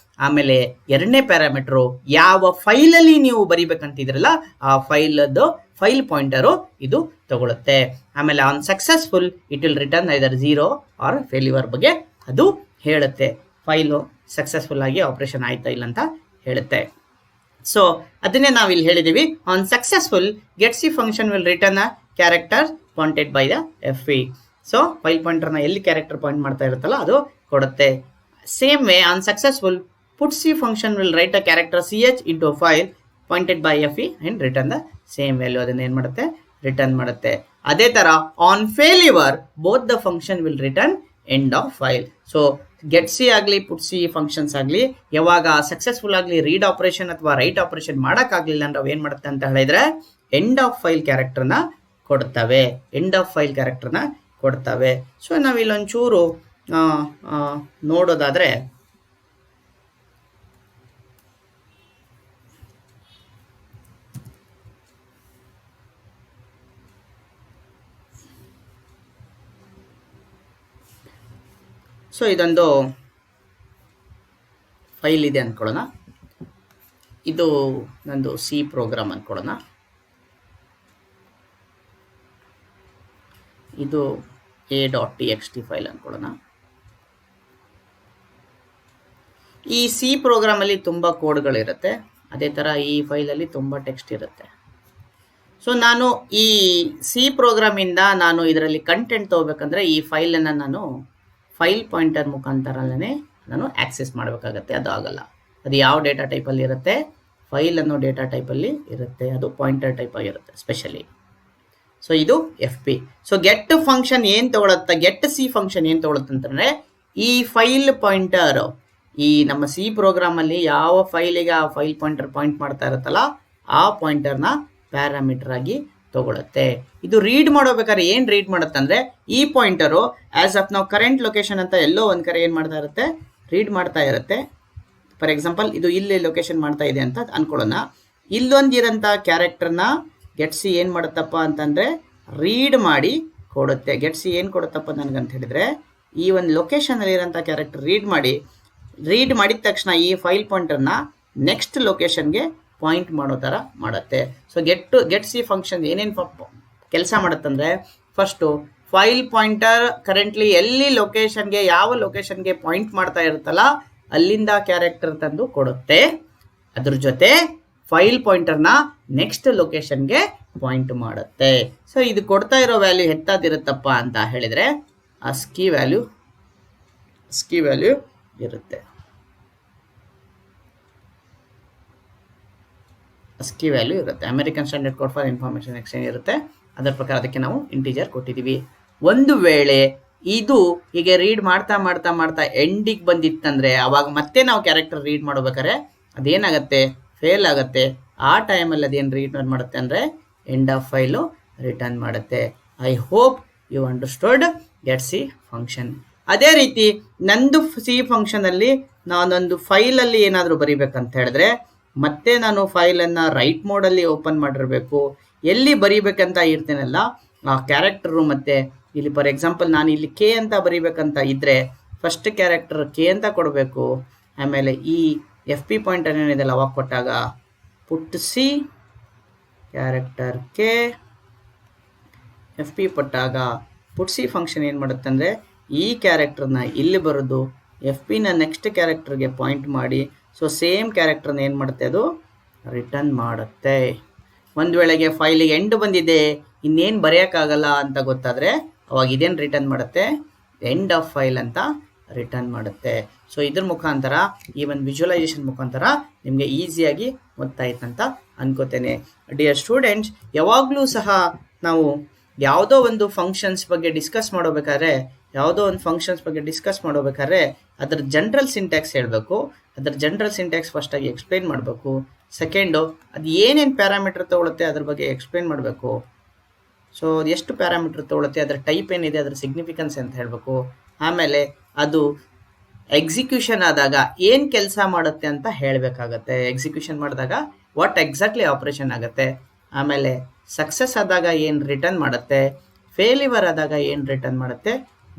ಆಮೇಲೆ ಎರಡನೇ ಪ್ಯಾರಾಮೀಟರು ಯಾವ ಫೈಲಲ್ಲಿ ನೀವು ಬರಿಬೇಕಂತ ಇದ್ರಲ್ಲ ಆ ಫೈಲ್ ಪಾಯಿಂಟರು ಇದು ತಗೊಳುತ್ತೆ. ಆಮೇಲೆ on successful it will return either 0 or failure ಬಗ್ಗೆ ಅದು ಹೇಳುತ್ತೆ. ಫೈಲು ಸಕ್ಸಸ್ಫುಲ್ ಆಗಿ ಆಪರೇಷನ್ ಆಯ್ತಾ ಇಲ್ಲ ಅಂತ ಹೇಳುತ್ತೆ. ಸೊ ಅದನ್ನೇ ನಾವು ಇಲ್ಲಿ ಹೇಳಿದ್ದೀವಿ. On successful get C function will return a character pointed by the FE. So file ಪಾಯಿಂಟರ್ನ ಎಲ್ಲಿ ಕ್ಯಾರೆಕ್ಟರ್ ಪಾಯಿಂಟ್ ಮಾಡ್ತಾ ಇರುತ್ತಲ್ಲ ಅದು ಕೊಡುತ್ತೆ. Same way on successful put c function will write a character CH into file pointed by FE and return the same value. ಅದನ್ನ ಏನು ಮಾಡುತ್ತೆ, return ಮಾಡುತ್ತೆ. ಅದೇ ಥರ on failure both the function will return end of file. So get c ಆಗಲಿ put c functions ಆಗಲಿ ಯಾವಾಗ successful ಆಗಲಿ ರೀಡ್ ಆಪರೇಷನ್ ಅಥವಾ ರೈಟ್ ಆಪರೇಷನ್ ಮಾಡೋಕ್ಕಾಗಲಿಲ್ಲ ಅಂದ್ರೆ ಅವು ಏನು ಮಾಡುತ್ತೆ ಅಂತ ಹೇಳಿದರೆ ಎಂಡ್ ಆಫ್ ಫೈಲ್ ಕ್ಯಾರೆಕ್ಟರ್ನ ಕೊಡ್ತವೆ. ಸೊ ನಾವಿಲ್ಲೊಂಚೂರು ನೋಡೋದಾದರೆ ಸೊ ಇದೊಂದು ಫೈಲ್ ಇದೆ ಅಂದ್ಕೊಳ್ಳೋಣ. ಇದು ನಂದು ಸಿ ಪ್ರೋಗ್ರಾಮ್ ಅಂದ್ಕೊಳ್ಳೋಣ. ಇದು a.txt ಫೈಲ್ ಅಂದ್ಕೊಳ್ಳೋಣ. ಈ ಸಿ ಪ್ರೋಗ್ರಾಮಲ್ಲಿ ತುಂಬ ಕೋಡ್ಗಳಿರುತ್ತೆ. ಅದೇ ಥರ ಈ ಫೈಲಲ್ಲಿ ತುಂಬ ಟೆಕ್ಸ್ಟ್ ಇರುತ್ತೆ. ಸೊ ನಾನು ಈ ಸಿ ಪ್ರೋಗ್ರಾಮಿಂದ ನಾನು ಇದರಲ್ಲಿ ಕಂಟೆಂಟ್ ತೊಗೋಬೇಕಂದ್ರೆ ಈ ಫೈಲನ್ನು ನಾನು ಫೈಲ್ ಪಾಯಿಂಟರ್ ಮುಖಾಂತರನೇ ನಾನು ಆಕ್ಸೆಸ್ ಮಾಡಬೇಕಾಗತ್ತೆ. ಅದು ಆಗಲ್ಲ. ಅದು ಯಾವ ಡೇಟಾ ಟೈಪಲ್ಲಿ ಇರುತ್ತೆ? ಫೈಲ್ ಅನ್ನೋ ಡೇಟಾ ಟೈಪಲ್ಲಿ ಇರುತ್ತೆ. ಅದು ಪಾಯಿಂಟರ್ ಟೈಪ್ ಆಗಿರುತ್ತೆ ಸ್ಪೆಷಲಿ. ಸೊ ಇದು F P. So get function ಏನು ತೊಗೊಳುತ್ತೆ, ಗೆಟ್ ಸಿ ಫಂಕ್ಷನ್ ಏನು ತೊಗೊಳುತ್ತೆ ಅಂತಂದರೆ ಈ ಫೈಲ್ ಪಾಯಿಂಟರ್, ಈ ನಮ್ಮ ಸಿ ಪ್ರೋಗ್ರಾಮಲ್ಲಿ ಯಾವ ಫೈಲಿಗೆ ಆ ಫೈಲ್ ಪಾಯಿಂಟರ್ ಪಾಯಿಂಟ್ ಮಾಡ್ತಾ ಇರುತ್ತಲ್ಲ ಆ ಪಾಯಿಂಟರ್ನ ಪ್ಯಾರಾಮೀಟರ್ ಆಗಿ ತಗೊಳುತ್ತೆ. ಇದು ರೀಡ್ ಮಾಡೋಬೇಕಾದ್ರೆ ಏನು ರೀಡ್ ಮಾಡುತ್ತೆ ಅಂದರೆ ಈ ಪಾಯಿಂಟರು ಆಸ್ ಆಫ್ ನಾವು ಕರೆಂಟ್ ಲೊಕೇಶನ್ ಅಂತ ಎಲ್ಲೋ ಒಂದು ಕಡೆ ಏನು ಮಾಡ್ತಾ ಇರುತ್ತೆ, ರೀಡ್ ಮಾಡ್ತಾ ಇರುತ್ತೆ. ಫಾರ್ ಎಕ್ಸಾಂಪಲ್ ಇದು ಇಲ್ಲಿ ಲೊಕೇಶನ್ ಮಾಡ್ತಾ ಇದೆ ಅಂತ ಅನ್ಕೊಳ್ಳೋಣ. ಇಲ್ಲೊಂದಿರೋಂಥ ಕ್ಯಾರೆಕ್ಟರ್ನ ಗೆಟ್ ಸಿ ಏನು ಮಾಡುತ್ತಪ್ಪ ಅಂತಂದರೆ ರೀಡ್ ಮಾಡಿ ಕೊಡುತ್ತೆ. ಗೆಟ್ ಸಿ ಏನು ಕೊಡುತ್ತಪ್ಪ ನನಗಂತ ಹೇಳಿದರೆ ಈ ಒಂದು ಲೊಕೇಶನಲ್ಲಿರೋಂಥ ಕ್ಯಾರೆಕ್ಟರ್ ರೀಡ್ ಮಾಡಿದ ತಕ್ಷಣ ಈ ಫೈಲ್ ಪಾಯಿಂಟರ್ನ ನೆಕ್ಸ್ಟ್ ಲೊಕೇಶನ್ಗೆ ಪಾಯಿಂಟ್ ಮಾಡೋ ಥರ ಮಾಡುತ್ತೆ. ಸೊ ಗೆಟ್ ಸಿ ಫಂಕ್ಷನ್ ಏನೇನು ಕೆಲಸ ಮಾಡುತ್ತಂದರೆ ಫಸ್ಟು ಫೈಲ್ ಪಾಯಿಂಟರ್ ಕರೆಂಟ್ಲಿ ಎಲ್ಲಿ ಲೊಕೇಶನ್ಗೆ ಯಾವ ಲೊಕೇಶನ್ಗೆ ಪಾಯಿಂಟ್ ಮಾಡ್ತಾ ಇರುತ್ತಲ್ಲ ಅಲ್ಲಿಂದ ಕ್ಯಾರೆಕ್ಟರ್ ತಂದು ಕೊಡುತ್ತೆ. ಅದ್ರ ಜೊತೆ ಫೈಲ್ ಪಾಯಿಂಟರ್ನ ನೆಕ್ಸ್ಟ್ ಲೊಕೇಶನ್ಗೆ ಪಾಯಿಂಟ್ ಮಾಡುತ್ತೆ. ಸೊ ಇದು ಕೊಡ್ತಾ ಇರೋ ವ್ಯಾಲ್ಯೂ ಎತ್ತಾದಿರುತ್ತಪ್ಪ ಅಂತ ಹೇಳಿದರೆ ಅಸ್ಕಿ ವ್ಯಾಲ್ಯೂ ಇರುತ್ತೆ. ಅಸ್ಕಿ ವ್ಯಾಲ್ಯೂ ಇರುತ್ತೆ. American standard code for information exchange ಇರುತ್ತೆ. ಅದರ ಪ್ರಕಾರ ಅದಕ್ಕೆ ನಾವು ಇಂಟೀಜರ್ ಕೊಟ್ಟಿದ್ದೀವಿ. ಒಂದು ವೇಳೆ ಇದು ಹೀಗೆ ರೀಡ್ ಮಾಡ್ತಾ ಎಂಡಿಗೆ ಬಂದಿತ್ತಂದರೆ ಅವಾಗ ಮತ್ತೆ ನಾವು ಕ್ಯಾರೆಕ್ಟರ್ ರೀಡ್ ಮಾಡಬೇಕಾದ್ರೆ ಅದೇನಾಗುತ್ತೆ, ಫೇಲ್ ಆಗುತ್ತೆ. ಆ ಟೈಮಲ್ಲಿ ಅದೇನು ರಿಟರ್ನ್ ಮಾಡುತ್ತೆ ಅಂದರೆ ಎಂಡ್ ಆಫ್ ಫೈಲು ರಿಟರ್ನ್ ಮಾಡುತ್ತೆ. I hope you understood get C function. ಅದೇ ರೀತಿ ನಂದು ಸಿ ಫಂಕ್ಷನಲ್ಲಿ ನಾನೊಂದು ಫೈಲಲ್ಲಿ ಏನಾದರೂ ಬರೀಬೇಕಂತ ಹೇಳಿದ್ರೆ ಮತ್ತೆ ನಾನು ಫೈಲನ್ನು ರೈಟ್ ಮೋಡಲ್ಲಿ ಓಪನ್ ಮಾಡಿರಬೇಕು. ಎಲ್ಲಿ ಬರೀಬೇಕಂತ ಇರ್ತೇನಲ್ಲ ಆ ಕ್ಯಾರೆಕ್ಟರು ಮತ್ತು ಇಲ್ಲಿ ಫಾರ್ ಎಕ್ಸಾಂಪಲ್ ನಾನು ಇಲ್ಲಿ ಕೆ ಅಂತ ಬರೀಬೇಕಂತ ಇದ್ದರೆ ಫಸ್ಟ್ ಕ್ಯಾರೆಕ್ಟರ್ ಕೆ ಅಂತ ಕೊಡಬೇಕು. ಆಮೇಲೆ ಈ ಎಫ್ ಪಿ ಪಾಯಿಂಟರ್ ಏನಿದೆಲ್ಲ ಅವಾಗ ಕೊಟ್ಟಾಗ put c character k f p ಕೊಟ್ಟಾಗ ಪುಟ್ ಸಿ ಫಂಕ್ಷನ್ ಏನು ಮಾಡುತ್ತೆ ಅಂದರೆ ಈ ಕ್ಯಾರೆಕ್ಟರ್ನ ಇಲ್ಲಿ ಬರೋದು ಎಫ್ ಪಿನ ನೆಕ್ಸ್ಟ್ ಕ್ಯಾರೆಕ್ಟರ್ಗೆ ಪಾಯಿಂಟ್ ಮಾಡಿ ಸೊ ಸೇಮ್ ಕ್ಯಾರೆಕ್ಟರ್ನ ಏನು ಮಾಡುತ್ತೆ, ಅದು ರಿಟರ್ನ್ ಮಾಡುತ್ತೆ. ಒಂದು ವೇಳೆಗೆ ಫೈಲಿಗೆ ಎಂಡ್ ಬಂದಿದೆ ಇನ್ನೇನು ಬರೆಯೋಕ್ಕಾಗಲ್ಲ ಅಂತ ಗೊತ್ತಾದರೆ ಅವಾಗ ಇದೇನು ರಿಟರ್ನ್ ಮಾಡುತ್ತೆ, ಎಂಡ್ ಆಫ್ ಫೈಲ್ ಅಂತ ರಿಟರ್ನ್ ಮಾಡುತ್ತೆ. ಸೊ ಇದ್ರ ಮುಖಾಂತರ ಈ ಒಂದು ವಿಜುವಲೈಸೇಷನ್ ಮುಖಾಂತರ ನಿಮಗೆ ಈಸಿಯಾಗಿ ಗೊತ್ತಾಯ್ತು ಅಂತ ಅನ್ಕೋತೇನೆ. ಡಿಯರ್ ಸ್ಟೂಡೆಂಟ್ಸ್, ಯಾವಾಗಲೂ ಸಹ ನಾವು ಯಾವುದೋ ಒಂದು ಫಂಕ್ಷನ್ಸ್ ಬಗ್ಗೆ ಡಿಸ್ಕಸ್ ಮಾಡಬೇಕಾದ್ರೆ ಅದರ ಜನರಲ್ ಸಿಂಟ್ಯಾಕ್ಸ್ ಹೇಳಬೇಕು. ಅದರ ಜನರಲ್ ಸಿಂಟ್ಯಾಕ್ಸ್ ಫಸ್ಟಾಗಿ ಎಕ್ಸ್ಪ್ಲೈನ್ ಮಾಡಬೇಕು. ಸೆಕೆಂಡು ಅದು ಏನೇನು ಪ್ಯಾರಾಮೀಟರ್ ತೊಗೊಳುತ್ತೆ ಅದ್ರ ಬಗ್ಗೆ ಎಕ್ಸ್ಪ್ಲೈನ್ ಮಾಡಬೇಕು. ಸೊ ಎಷ್ಟು ಪ್ಯಾರಾಮೀಟರ್ ತೊಗೊಳುತ್ತೆ, ಅದರ ಟೈಪ್ ಏನಿದೆ, ಅದರ ಸಿಗ್ನಿಫಿಕೆನ್ಸ್ ಅಂತ ಹೇಳಬೇಕು. ಆಮೇಲೆ ಅದು ಎಕ್ಸಿಕ್ಯೂಷನ್ ಆದಾಗ ಏನು ಕೆಲಸ ಮಾಡುತ್ತೆ ಅಂತ ಹೇಳಬೇಕಾಗತ್ತೆ. ಎಕ್ಸಿಕ್ಯೂಷನ್ ಮಾಡಿದಾಗ ವಾಟ್ ಎಕ್ಸಾಕ್ಟ್ಲಿ ಆಪ್ರೇಷನ್ ಆಗುತ್ತೆ. ಆಮೇಲೆ ಸಕ್ಸಸ್ ಆದಾಗ ಏನು ರಿಟರ್ನ್ ಮಾಡುತ್ತೆ, ಫೇಲ್ಯೂರ್ ಆದಾಗ ಏನು ರಿಟರ್ನ್ ಮಾಡುತ್ತೆ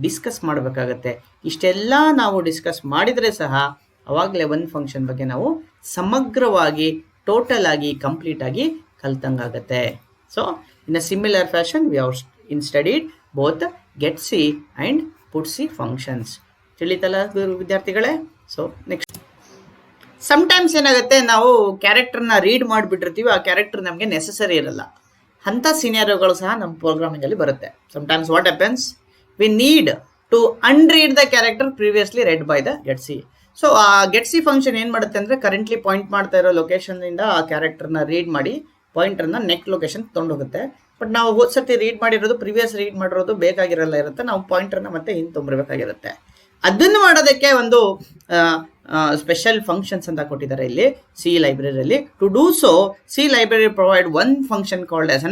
ಡಿಸ್ಕಸ್ ಮಾಡಬೇಕಾಗತ್ತೆ. ಇಷ್ಟೆಲ್ಲ ನಾವು ಡಿಸ್ಕಸ್ ಮಾಡಿದರೆ ಸಹ ಅವಾಗಲೇ ಒಂದು ಫಂಕ್ಷನ್ ಬಗ್ಗೆ ನಾವು ಸಮಗ್ರವಾಗಿ ಟೋಟಲ್ ಆಗಿ ಕಂಪ್ಲೀಟ್ ಆಗಿ ಕಲ್ತಂಗಾಗತ್ತೆ. So in a similar fashion we have studied both get c and put c functions. ತಿಳಿತಲ್ಲ ವಿದ್ಯಾರ್ಥಿಗಳೇ? ಸೊ ನೆಕ್ಸ್ಟ್ ಸಮ್ಟೈಮ್ಸ್ ಏನಾಗುತ್ತೆ, ನಾವು ಕ್ಯಾರೆಕ್ಟರ್ನ ರೀಡ್ ಮಾಡಿಬಿಟ್ಟಿರ್ತೀವಿ, ಆ ಕ್ಯಾರೆಕ್ಟರ್ ನಮಗೆ ನೆಸಸರಿ ಇರಲ್ಲ. ಅಂಥ ಸಿನಾರಿಯೋಗಳು ಸಹ ನಮ್ಮ ಪ್ರೋಗ್ರಾಮಿಂಗಲ್ಲಿ ಬರುತ್ತೆ. Sometimes what happens, we need to unread the character previously read by the get c. So ಆ ಗೆಟ್ ಸಿ ಫಂಕ್ಷನ್ ಏನು ಮಾಡುತ್ತೆ ಅಂದರೆ ಕರೆಂಟ್ಲಿ ಪಾಯಿಂಟ್ ಮಾಡ್ತಾ ಇರೋ ಲೊಕೇಶನ್ನಿಂದ ಆ ಕ್ಯಾರೆಕ್ಟರ್ನ ರೀಡ್ ಮಾಡಿ ಪಾಯಿಂಟರ್ನ ನೆಕ್ಸ್ಟ್ ಲೊಕೇಶನ್ ತೊಗೊಂಡೋಗುತ್ತೆ. ಬಟ್ ನಾವು ಹೋದ ಸರ್ತಿ ಪ್ರೀವಿಯಸ್ ರೀಡ್ ಮಾಡಿರೋದು ಬೇಕಾಗಿರಲ್ಲ ಇರುತ್ತೆ, ನಾವು ಪಾಯಿಂಟರ್ನ ಮತ್ತೆ ಹಿಂದೆ ತೊಗೊಂಬರ್ಬೇಕಾಗಿರುತ್ತೆ. ಅದನ್ನು ಮಾಡೋದಕ್ಕೆ ಒಂದು ಸ್ಪೆಷಲ್ ಫಂಕ್ಷನ್ಸ್ ಅಂತ ಕೊಟ್ಟಿದ್ದಾರೆ ಇಲ್ಲಿ ಸಿ ಲೈಬ್ರರಿಯಲ್ಲಿ. To do so C library provide one function called as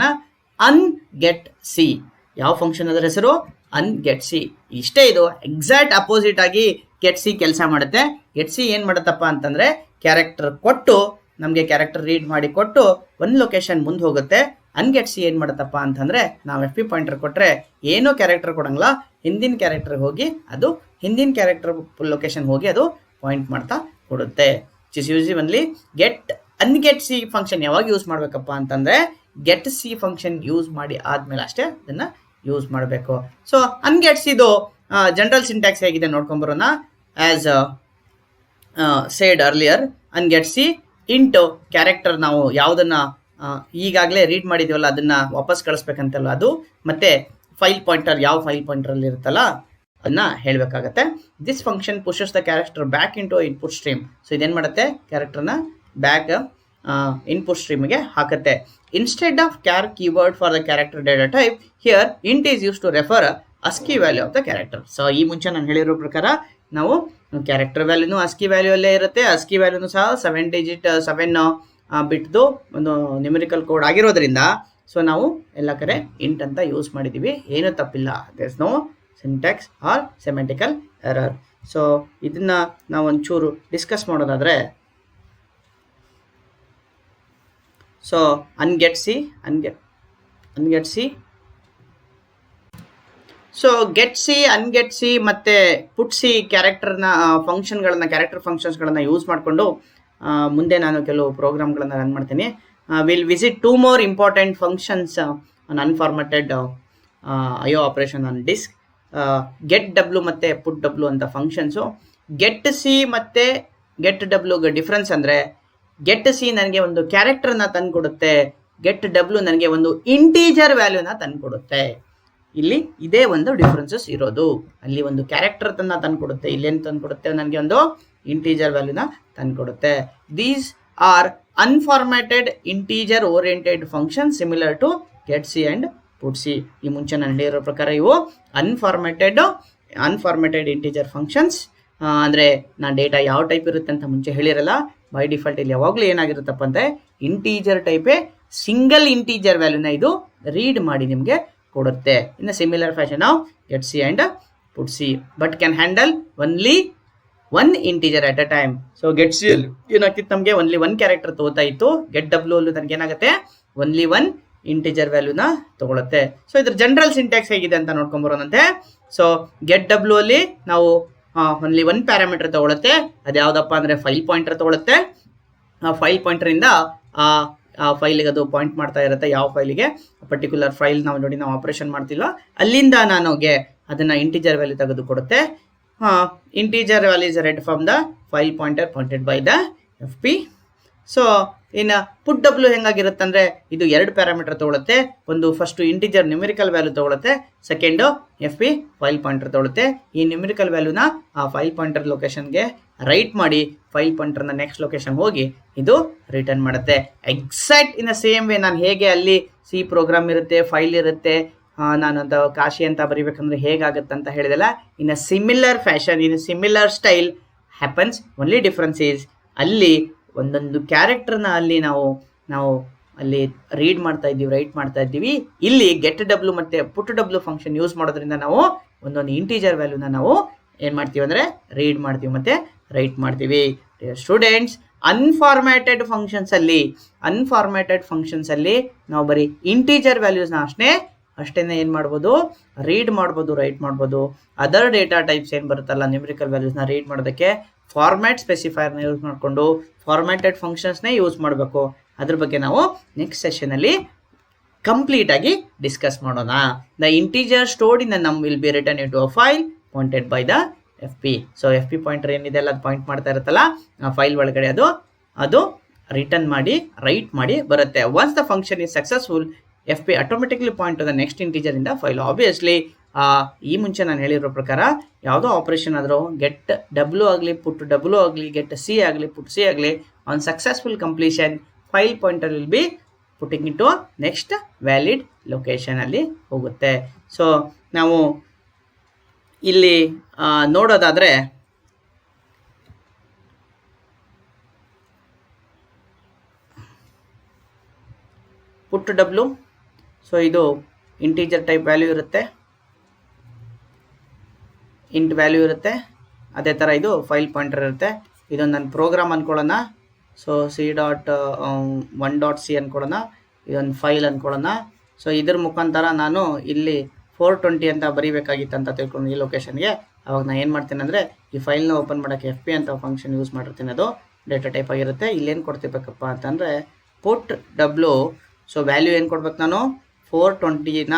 unget c. ಯಾವ ಫಂಕ್ಷನ್ ಅದರ ಹೆಸರು? Unget c. ಇಷ್ಟೇ, ಇದು ಎಕ್ಸಾಕ್ಟ್ ಅಪೋಸಿಟ್ ಆಗಿ ಗೆಟ್ ಸಿ ಕೆಲಸ ಮಾಡುತ್ತೆ. ಗೆಟ್ ಸಿ ಏನು ಮಾಡುತ್ತಪ್ಪ ಅಂತಂದರೆ ಕ್ಯಾರೆಕ್ಟರ್ ಕೊಟ್ಟು ನಮಗೆ ಕ್ಯಾರೆಕ್ಟರ್ ರೀಡ್ ಮಾಡಿ ಕೊಟ್ಟು ಒಂದು ಲೊಕೇಶನ್ ಮುಂದೆ ಹೋಗುತ್ತೆ. ಅನ್ಗೆಟ್ ಸಿ ಏನು ಮಾಡುತ್ತಪ್ಪ ಅಂತಂದರೆ ನಾವು ಎಫ್ ಪಿ ಪಾಯಿಂಟರ್ ಕೊಟ್ಟರೆ ಏನೋ ಕ್ಯಾರೆಕ್ಟರ್ ಕೊಡಂಗಿಲ್ಲ, ಹಿಂದಿನ ಕ್ಯಾರೆಕ್ಟರ್ ಹೋಗಿ ಅದು ಹಿಂದಿನ ಕ್ಯಾರೆಕ್ಟರ್ ಲೊಕೇಶನ್ ಹೋಗಿ ಅದು ಪಾಯಿಂಟ್ ಮಾಡ್ತಾ ಕೊಡುತ್ತೆ. ಇಸ್ ಯೂಸ್ವಲಿ ಅನ್ಗೆಟ್ ಸಿ ಫಂಕ್ಷನ್ ಯಾವಾಗ ಯೂಸ್ ಮಾಡಬೇಕಪ್ಪ ಅಂತಂದರೆ ಗೆಟ್ ಸಿ ಫಂಕ್ಷನ್ ಯೂಸ್ ಮಾಡಿ ಆದಮೇಲೆ ಅಷ್ಟೇ ಅದನ್ನು ಯೂಸ್ ಮಾಡಬೇಕು. ಸೊ ಅನ್ಗೆಟ್ ಸಿದು ಜನರಲ್ ಸಿಂಟ್ಯಾಕ್ಸ್ ಹೇಗಿದೆ ನೋಡ್ಕೊಂಬರೋಣ. As said earlier, unget c into character ನಾವು ಯಾವುದನ್ನು ಈಗಾಗಲೇ ರೀಡ್ ಮಾಡಿದ್ದೀವಲ್ಲ ಅದನ್ನು ವಾಪಸ್ ಕಳಿಸ್ಬೇಕಂತಲ್ಲ ಅದು, ಮತ್ತು ಫೈಲ್ ಪಾಯಿಂಟರ್ ಯಾವ ಫೈಲ್ ಪಾಯಿಂಟರಲ್ಲಿ ಇರುತ್ತಲ್ಲ ಅದನ್ನ ಹೇಳಬೇಕಾಗತ್ತೆ. This function pushes the character back in to input stream. So ಇದೇನು ಮಾಡುತ್ತೆ, ಕ್ಯಾರೆಕ್ಟರ್ನ ಬ್ಯಾಕ್ ಇನ್ಪುಟ್ ಸ್ಟ್ರೀಮ್ಗೆ ಹಾಕುತ್ತೆ. Instead of char keyword for the character data type here int is use to refer ASCII value of the character. So ಈ ಮುಂಚೆ ನಾನು ಹೇಳಿರೋ ಪ್ರಕಾರ ನಾವು ಕ್ಯಾರೆಕ್ಟರ್ ವ್ಯಾಲ್ಯೂನು ಅಸ್ಕಿ ವ್ಯಾಲ್ಯೂ ಅಲ್ಲೇ ಇರುತ್ತೆ. ಅಸ್ಕಿ ವ್ಯಾಲ್ಯೂನು ಸಹ 7 ಬಿಟ್ದು ಒಂದು ನ್ಯೂಮರಿಕಲ್ ಕೋಡ್ ಆಗಿರೋದ್ರಿಂದ ಸೊ ನಾವು ಎಲ್ಲ ಕಡೆ ಇಂಟ್ ಅಂತ ಯೂಸ್ ಮಾಡಿದ್ದೀವಿ, ಏನೂ ತಪ್ಪಿಲ್ಲ. There is no syntax or semantical error. So ಇದನ್ನ ನಾವು ಒಂಚೂರು ಡಿಸ್ಕಸ್ ಮಾಡೋದಾದರೆ, ಸೊ ಅನ್ಗೆಟ್ಸಿ ಸೊ ಅನ್ಗೆಟ್ಸಿ ಮತ್ತು ಪುಟ್ಸಿ ಕ್ಯಾರೆಕ್ಟರ್ ಫಂಕ್ಷನ್ಸ್ಗಳನ್ನು ಯೂಸ್ ಮಾಡಿಕೊಂಡು ಮುಂದೆ ನಾನು ಕೆಲವು ಪ್ರೋಗ್ರಾಮ್ಗಳನ್ನು ರನ್ ಮಾಡ್ತೀನಿ. Will visit 2 more important functions on unformatted IO operation on disk. Get ಡಬ್ಲ್ಯೂ ಮತ್ತು ಪುಟ್ ಡಬ್ಲ್ಯೂ ಅಂತ ಫಂಕ್ಷನ್ಸು. ಗೆಟ್ ಸಿ ಮತ್ತು ಗೆಟ್ ಡಬ್ಲ್ಯೂಗೆ ಡಿಫ್ರೆನ್ಸ್ ಅಂದರೆ, ಗೆಟ್ ಸಿ ನನಗೆ ಒಂದು ಕ್ಯಾರೆಕ್ಟರ್ನ ತಂದುಕೊಡುತ್ತೆ, ಗೆಟ್ ಡಬ್ಲ್ಯೂ ನನಗೆ ಒಂದು ಇಂಟೀಜರ್ ವ್ಯಾಲ್ಯೂನ ತಂದುಕೊಡುತ್ತೆ. ಇಲ್ಲಿ ಇದೇ ಒಂದು ಡಿಫ್ರೆನ್ಸಸ್ ಇರೋದು. ಅಲ್ಲಿ ಒಂದು ಕ್ಯಾರೆಕ್ಟರ್ ತಂದುಕೊಡುತ್ತೆ, ಇಲ್ಲೇನು ತಂದುಕೊಡುತ್ತೆ, ನನಗೆ ಒಂದು ಇಂಟೀಜರ್ ವ್ಯಾಲ್ಯೂನ ತಂದುಕೊಡುತ್ತೆ. These are unformatted integer oriented function similar to get c and put c. ಈ ಮುಂಚೆ ನಾನು ಹೇಳಿರೋ ಪ್ರಕಾರ ಇವು ಅನ್ಫಾರ್ಮ್ಯಾಟೆಡ್ ಇಂಟೀಜರ್ ಫಂಕ್ಷನ್ಸ್. ಅಂದರೆ ನಾನು ಡೇಟಾ ಯಾವ ಟೈಪ್ ಇರುತ್ತೆ ಅಂತ ಮುಂಚೆ ಹೇಳಿರಲ್ಲ. ಬೈ ಡಿಫಾಲ್ಟ್ ಇಲ್ಲಿ ಯಾವಾಗಲೂ ಏನಾಗಿರುತ್ತಪ್ಪ ಅಂದರೆ ಇಂಟೀಜರ್ ಟೈಪೇ, ಸಿಂಗಲ್ ಇಂಟೀಜರ್ ವ್ಯಾಲ್ಯೂನ ಇದು ರೀಡ್ ಮಾಡಿ ನಿಮಗೆ ಕೊಡುತ್ತೆ. In similar fashion of get c and put c, but can handle only 1 integer at a time. So get c ಅಲ್ಲಿ ಏನಾಗ್ತಿತ್ತು, ನಮಗೆ ಓನ್ಲಿ 1 ಕ್ಯಾರೆಕ್ಟರ್ ತಗೋತಾ ಇತ್ತು. ಗೆಟ್ ಡಬ್ಲ್ಯೂ ಅಲ್ಲೂ ನನಗೆ ಏನಾಗುತ್ತೆ, ಓನ್ಲಿ 1 ಇಂಟೀಜರ್ ವ್ಯಾಲ್ಯೂನ ತಗೊಳುತ್ತೆ. ಸೊ ಇದ್ರ ಜನರಲ್ ಸಿಂಟ್ಯಾಕ್ಸ್ ಹೇಗಿದೆ ಅಂತ ನೋಡ್ಕೊಂಬರೋಣಂತೆ. ಸೊ ಗೆಟ್ ಡಬ್ಲ್ಯೂ ಅಲ್ಲಿ ನಾವು ಓನ್ಲಿ 1 ಪ್ಯಾರಾಮೀಟರ್ ತಗೊಳುತ್ತೆ. ಅದು ಯಾವುದಪ್ಪ ಅಂದರೆ ಫೈಲ್ ಪಾಯಿಂಟರ್ ತಗೊಳುತ್ತೆ. ಆ ಫೈಲ್ ಪಾಯಿಂಟರಿಂದ ಆ ಫೈಲಿಗೆ ಅದು ಪಾಯಿಂಟ್ ಮಾಡ್ತಾ ಇರುತ್ತೆ, ಯಾವ ಫೈಲಿಗೆ, ಪರ್ಟಿಕ್ಯುಲರ್ ಫೈಲ್ ನಾವು ನೋಡಿ ನಾವು ಆಪರೇಷನ್ ಮಾಡ್ತಿಲ್ವ ಅಲ್ಲಿಂದ ನನಗೆ ಅದನ್ನು ಇಂಟೀಜರ್ ವ್ಯಾಲ್ಯೂ ತೆಗೆದು ಕೊಡುತ್ತೆ. Integer value is red from the file pointer pointed by the FP. So ಇನ್ನು ಪುಟ್ ಡಬ್ಲ್ಯೂ ಹೆಂಗಾಗಿರುತ್ತೆ ಅಂದರೆ, ಇದು 2 ಪ್ಯಾರಾಮೀಟರ್ ತಗೊಳುತ್ತೆ. ಒಂದು ಫಸ್ಟು ಇಂಟೀಜರ್ ನ್ಯೂಮರಿಕಲ್ ವ್ಯಾಲ್ಯೂ ತಗೊಳುತ್ತೆ, ಸೆಕೆಂಡು FP ಫೈಲ್ ಪಾಯಿಂಟರ್ ತಗೊಳುತ್ತೆ. ಈ ನ್ಯೂಮರಿಕಲ್ ವ್ಯಾಲ್ಯೂನ ಆ ಫೈಲ್ ಪಾಯಿಂಟರ್ ಲೊಕೇಶನ್ಗೆ ರೈಟ್ ಮಾಡಿ ಫೈಲ್ ಪಾಯಿಂಟರ್ನ ನೆಕ್ಸ್ಟ್ ಲೊಕೇಶನ್ ಹೋಗಿ ಇದು ರಿಟರ್ನ್ ಮಾಡುತ್ತೆ. Exact in the same way ನಾನು ಹೇಗೆ ಅಲ್ಲಿ ಸಿ ಪ್ರೋಗ್ರಾಮ್ ಇರುತ್ತೆ, ಫೈಲ್ ಇರುತ್ತೆ, ನಾನು ಅಂತ ಕಾಶಿ ಅಂತ ಬರೀಬೇಕಂದ್ರೆ ಹೇಗಾಗುತ್ತೆ ಅಂತ ಹೇಳಿದೆಲ್ಲ, in a similar fashion, in similar style happens. Only difference is ಅಲ್ಲಿ ಒಂದೊಂದು ಕ್ಯಾರೆಕ್ಟರ್ನ ಅಲ್ಲಿ ನಾವು ಅಲ್ಲಿ ರೀಡ್ ಮಾಡ್ತಾ ಇದ್ದೀವಿ, ರೈಟ್ ಮಾಡ್ತಾ ಇದ್ದೀವಿ. ಇಲ್ಲಿ ಗೆಟ್ ಡಬ್ಲ್ಯೂ ಮತ್ತು ಪುಟ್ ಡಬ್ಲ್ಯೂ ಫಂಕ್ಷನ್ ಯೂಸ್ ಮಾಡೋದ್ರಿಂದ ನಾವು ಒಂದೊಂದು ಇಂಟೀಜರ್ ವ್ಯಾಲ್ಯೂನ ನಾವು ಏನು ಮಾಡ್ತೀವಿ ಅಂದರೆ ರೀಡ್ ಮಾಡ್ತೀವಿ ಮತ್ತು ರೈಟ್ ಮಾಡ್ತೀವಿ. ಸ್ಟೂಡೆಂಟ್ಸ್, ಅನ್ಫಾರ್ಮ್ಯಾಟೆಡ್ ಫಂಕ್ಷನ್ಸಲ್ಲಿ ನಾವು ಬರೀ ಇಂಟೀಜರ್ ವ್ಯಾಲ್ಯೂಸ್ನ ಅಷ್ಟೇ ಏನು ಮಾಡ್ಬೋದು, ರೀಡ್ ಮಾಡ್ಬೋದು, ರೈಟ್ ಮಾಡ್ಬೋದು. ಅದರ್ ಡೇಟಾ ಟೈಪ್ಸ್ ಏನು ಬರುತ್ತಲ್ಲ ನ್ಯೂಮರಿಕಲ್ ವ್ಯಾಲ್ಯೂಸ್ನ ರೀಡ್ ಮಾಡೋದಕ್ಕೆ ಫಾರ್ಮ್ಯಾಟ್ ಸ್ಪೆಸಿಫೈರ್ನ ಯೂಸ್ ಮಾಡಿಕೊಂಡು ಫಾರ್ಮ್ಯಾಟೆಡ್ ಫಂಕ್ಷನ್ಸ್ನೇ ಯೂಸ್ ಮಾಡಬೇಕು. ಅದ್ರ ಬಗ್ಗೆ ನಾವು ನೆಕ್ಸ್ಟ್ ಸೆಷನಲ್ಲಿ ಕಂಪ್ಲೀಟಾಗಿ ಡಿಸ್ಕಸ್ ಮಾಡೋಣ. The integer stored in the num will be return in to a file pointed by the FP. So FP pointer ಏನಿದೆ ಅಲ್ಲ ಅದು ಪಾಯಿಂಟ್ ಮಾಡ್ತಾ ಇರುತ್ತಲ್ಲ ಆ ಫೈಲ್ ಒಳಗಡೆ ಅದು ರಿಟರ್ನ್ ಮಾಡಿ ರೈಟ್ ಮಾಡಿ ಬರುತ್ತೆ. Once the function is successful, FP automatically point to the next integer in the file. Obviously ಈ ಮುಂಚೆ ನಾನು ಹೇಳಿರೋ ಪ್ರಕಾರ ಯಾವುದೋ ಆಪರೇಷನ್ ಆದರೂ ಗೆಟ್ ಡಬ್ಲ್ಯೂ ಆಗಲಿ, ಪುಟ್ ಡಬ್ಲ್ಯೂ ಆಗಲಿ, ಗೆಟ್ ಸಿ ಆಗಲಿ, ಪುಟ್ ಸಿ ಆಗಲಿ, on successful completion file pointer will be putting in to next valid ಲೊಕೇಶನಲ್ಲಿ ಹೋಗುತ್ತೆ. ಸೊ ನಾವು ಇಲ್ಲಿ ನೋಡೋದಾದರೆ ಪುಟ್ ಡಬ್ಲ್ಯೂ, ಸೊ ಇದು ಇಂಟೀಜರ್ ಟೈಪ್ ವ್ಯಾಲ್ಯೂ ಇರುತ್ತೆ, ಇಂಟ್ ವ್ಯಾಲ್ಯೂ ಇರುತ್ತೆ. ಅದೇ ಥರ ಇದು ಫೈಲ್ ಪಾಯಿಂಟರ್ ಇರುತ್ತೆ. ಇದೊಂದು ನನ್ನ ಪ್ರೋಗ್ರಾಮ್ ಅಂದ್ಕೊಳ್ಳೋಣ. ಸೊ C.1.c ಅಂದ್ಕೊಳ್ಳೋಣ, ಇದೊಂದು ಫೈಲ್ ಅಂದ್ಕೊಳ್ಳೋಣ. ಸೊ ಇದ್ರ ಮುಖಾಂತರ ನಾನು ಇಲ್ಲಿ 420 ಅಂತ ಬರೀಬೇಕಾಗಿತ್ತು ಅಂತ ತಿಳ್ಕೊಂಡು ಈ ಲೊಕೇಶನ್ಗೆ, ಅವಾಗ ನಾನು ಏನು ಮಾಡ್ತೀನಿ ಅಂದರೆ ಈ ಫೈಲ್ನ ಓಪನ್ ಮಾಡೋಕ್ಕೆ FP ಅಂತ ಫಂಕ್ಷನ್ ಯೂಸ್ ಮಾಡಿರ್ತೀನಿ. ಅದು ಡೇಟಾ ಟೈಪ್ ಆಗಿರುತ್ತೆ. ಇಲ್ಲೇನು ಕೊಡ್ತಿರ್ಬೇಕಪ್ಪ ಅಂತಂದರೆ ಪುಟ್ ಡಬ್ಲ್ಯೂ. ಸೊ ವ್ಯಾಲ್ಯೂ ಏನು ಕೊಡ್ಬೇಕು, ನಾನು 420ನ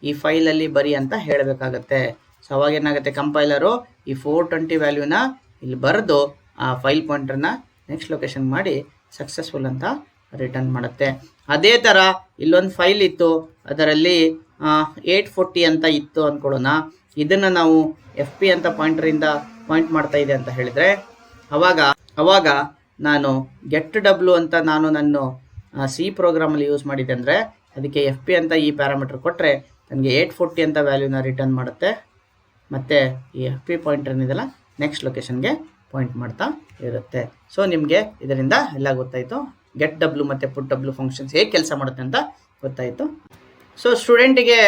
ಈ ಫೈಲಲ್ಲಿ ಬರಿ ಅಂತ ಹೇಳಬೇಕಾಗತ್ತೆ. ಸೊ ಅವಾಗ ಏನಾಗುತ್ತೆ, ಕಂಪೈಲರು ಈ 420 ವ್ಯಾಲ್ಯೂನ ಇಲ್ಲಿ ಬರೆದು ಆ ಫೈಲ್ ಪಾಯಿಂಟರ್ನ ನೆಕ್ಸ್ಟ್ ಲೊಕೇಶನ್ ಮಾಡಿ ಸಕ್ಸಸ್ಫುಲ್ ಅಂತ ರಿಟರ್ನ್ ಮಾಡುತ್ತೆ. ಅದೇ ಥರ ಇಲ್ಲೊಂದು ಫೈಲ್ ಇತ್ತು, ಅದರಲ್ಲಿ 840 ಅಂತ ಇತ್ತು ಅಂದ್ಕೊಳ್ಳೋಣ. ಇದನ್ನು ನಾವು FP ಅಂತ ಪಾಯಿಂಟರಿಂದ ಪಾಯಿಂಟ್ ಮಾಡ್ತಾ ಇದೆ ಅಂತ ಹೇಳಿದರೆ ಅವಾಗ ನಾನು ಗೆಟ್ ಡಬ್ಲ್ಯೂ ಅಂತ ನಾನು ನನ್ನ C ಪ್ರೋಗ್ರಾಮಲ್ಲಿ ಯೂಸ್ ಮಾಡಿದ್ದೆ ಅಂದರೆ ಅದಕ್ಕೆ FP ಅಂತ ಈ ಪ್ಯಾರಾಮೀಟರ್ ಕೊಟ್ಟರೆ ನನಗೆ 840 ಅಂತ ವ್ಯಾಲ್ಯೂನ ರಿಟರ್ನ್ ಮಾಡುತ್ತೆ. ಮತ್ತು ಈ FP ಪಾಯಿಂಟರ್ ಏನಿದೆಲ್ಲ ನೆಕ್ಸ್ಟ್ ಲೊಕೇಶನ್ಗೆ ಪಾಯಿಂಟ್ ಮಾಡ್ತಾ ಇರುತ್ತೆ. ಸೊ ನಿಮಗೆ ಇದರಿಂದ ಎಲ್ಲ ಗೊತ್ತಾಯಿತು, ಗೆಟ್ ಡಬ್ಲ್ಯೂ ಮತ್ತು ಪುಟ್ ಡಬ್ಲ್ಯೂ ಫಂಕ್ಷನ್ಸ್ ಹೇಗೆ ಕೆಲಸ ಮಾಡುತ್ತೆ ಅಂತ ಗೊತ್ತಾಯಿತು. ಸೊ ಸ್ಟೂಡೆಂಟಿಗೆ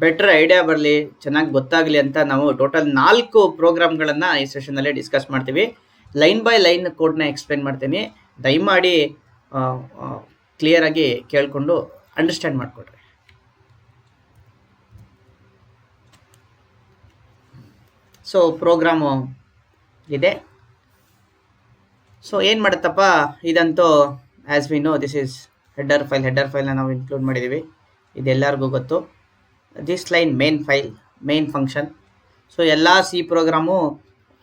ಬೆಟರ್ ಐಡಿಯಾ ಬರಲಿ, ಚೆನ್ನಾಗಿ ಗೊತ್ತಾಗಲಿ ಅಂತ ನಾವು ಟೋಟಲ್ 4 ಪ್ರೋಗ್ರಾಮ್ಗಳನ್ನು ಈ ಸೆಷನಲ್ಲಿ ಡಿಸ್ಕಸ್ ಮಾಡ್ತೀವಿ. ಲೈನ್ ಬೈ ಲೈನ್ ಕೋಡ್ನ ಎಕ್ಸ್ಪ್ಲೇನ್ ಮಾಡ್ತೀನಿ. ದಯಮಾಡಿ ಕ್ಲಿಯರಾಗಿ ಕೇಳಿಕೊಂಡು ಅಂಡರ್ಸ್ಟ್ಯಾಂಡ್ ಮಾಡಿಕೊಡ್ರಿ. ಸೊ ಪ್ರೋಗ್ರಾಮು ಇದೆ. ಸೊ ಏನು ಮಾಡುತ್ತಪ್ಪ, ಇದಂತೂ as we know this is header ಫೈಲ್ನ ನಾವು ಇನ್ಕ್ಲೂಡ್ ಮಾಡಿದ್ದೀವಿ, ಇದೆಲ್ಲರಿಗೂ ಗೊತ್ತು. This line main function. So ಎಲ್ಲ C ಪ್ರೋಗ್ರಾಮು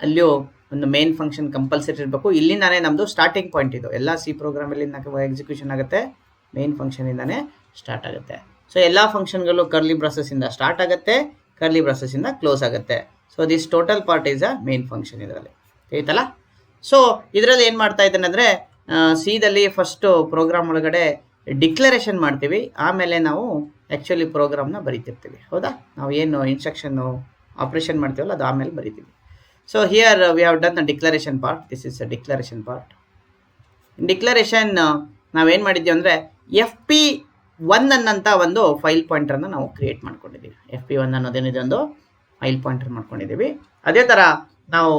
ಅಲ್ಲಿಯೂ ಒಂದು ಮೇನ್ ಫಂಕ್ಷನ್ ಕಂಪಲ್ಸರಿ ಇರಬೇಕು. ಇಲ್ಲಿಂದಾನೇ ನಮ್ಮದು ಸ್ಟಾರ್ಟಿಂಗ್ ಪಾಯಿಂಟ್. ಇದು ಎಲ್ಲ C ಪ್ರೋಗ್ರಾಮಲ್ಲಿ ಎಕ್ಸಿಕ್ಯೂಷನ್ ಆಗುತ್ತೆ, ಮೇನ್ ಫಂಕ್ಷನಿಂದಾನೇ ಸ್ಟಾರ್ಟ್ ಆಗುತ್ತೆ. ಸೊ ಎಲ್ಲ ಫಂಕ್ಷನ್ಗಳು ಕರ್ಲಿ ಬ್ರಾಸಸ್ಸಿಂದ ಸ್ಟಾರ್ಟ್ ಆಗುತ್ತೆ, ಕರ್ಲಿ ಬ್ರಾಸಸ್ಸಿಂದ ಕ್ಲೋಸ್ ಆಗುತ್ತೆ. So this total part is a main function ಇದರಲ್ಲಿ, ಆಯ್ತಲ್ಲ. ಸೊ ಇದರಲ್ಲಿ ಏನು ಮಾಡ್ತಾ ಇದ್ದೇನೆ ಅಂದರೆ ಸಿದಲ್ಲಿ ಫಸ್ಟು ಪ್ರೋಗ್ರಾಮ್ ಒಳಗಡೆ ಡಿಕ್ಲರೇಷನ್ ಮಾಡ್ತೀವಿ, ಆಮೇಲೆ ನಾವು ಆ್ಯಕ್ಚುಲಿ ಪ್ರೋಗ್ರಾಮ್ನ ಬರೀತಿರ್ತೀವಿ. ಹೌದಾ, ನಾವು ಏನು ಇನ್ಸ್ಟ್ರಕ್ಷನ್ನು ಆಪ್ರೇಷನ್ ಮಾಡ್ತೀವಲ್ಲ ಅದು ಆಮೇಲೆ ಬರೀತೀವಿ. So here we have done the declaration part. This is a declaration part. Declaration ನಾವೇನು ಮಾಡಿದ್ದೀವಿ ಅಂದರೆ FP1 ಅನ್ನಂಥ ಒಂದು ಫೈಲ್ ಪಾಯಿಂಟರ್ನ ನಾವು ಕ್ರಿಯೇಟ್ ಮಾಡ್ಕೊಂಡಿದ್ದೀವಿ. FP1 ಅನ್ನೋದೇನಿದೆ ಒಂದು ಫೈಲ್ ಪಾಯಿಂಟರ್ ಮಾಡ್ಕೊಂಡಿದ್ದೀವಿ. ಅದೇ ಥರ ನಾವು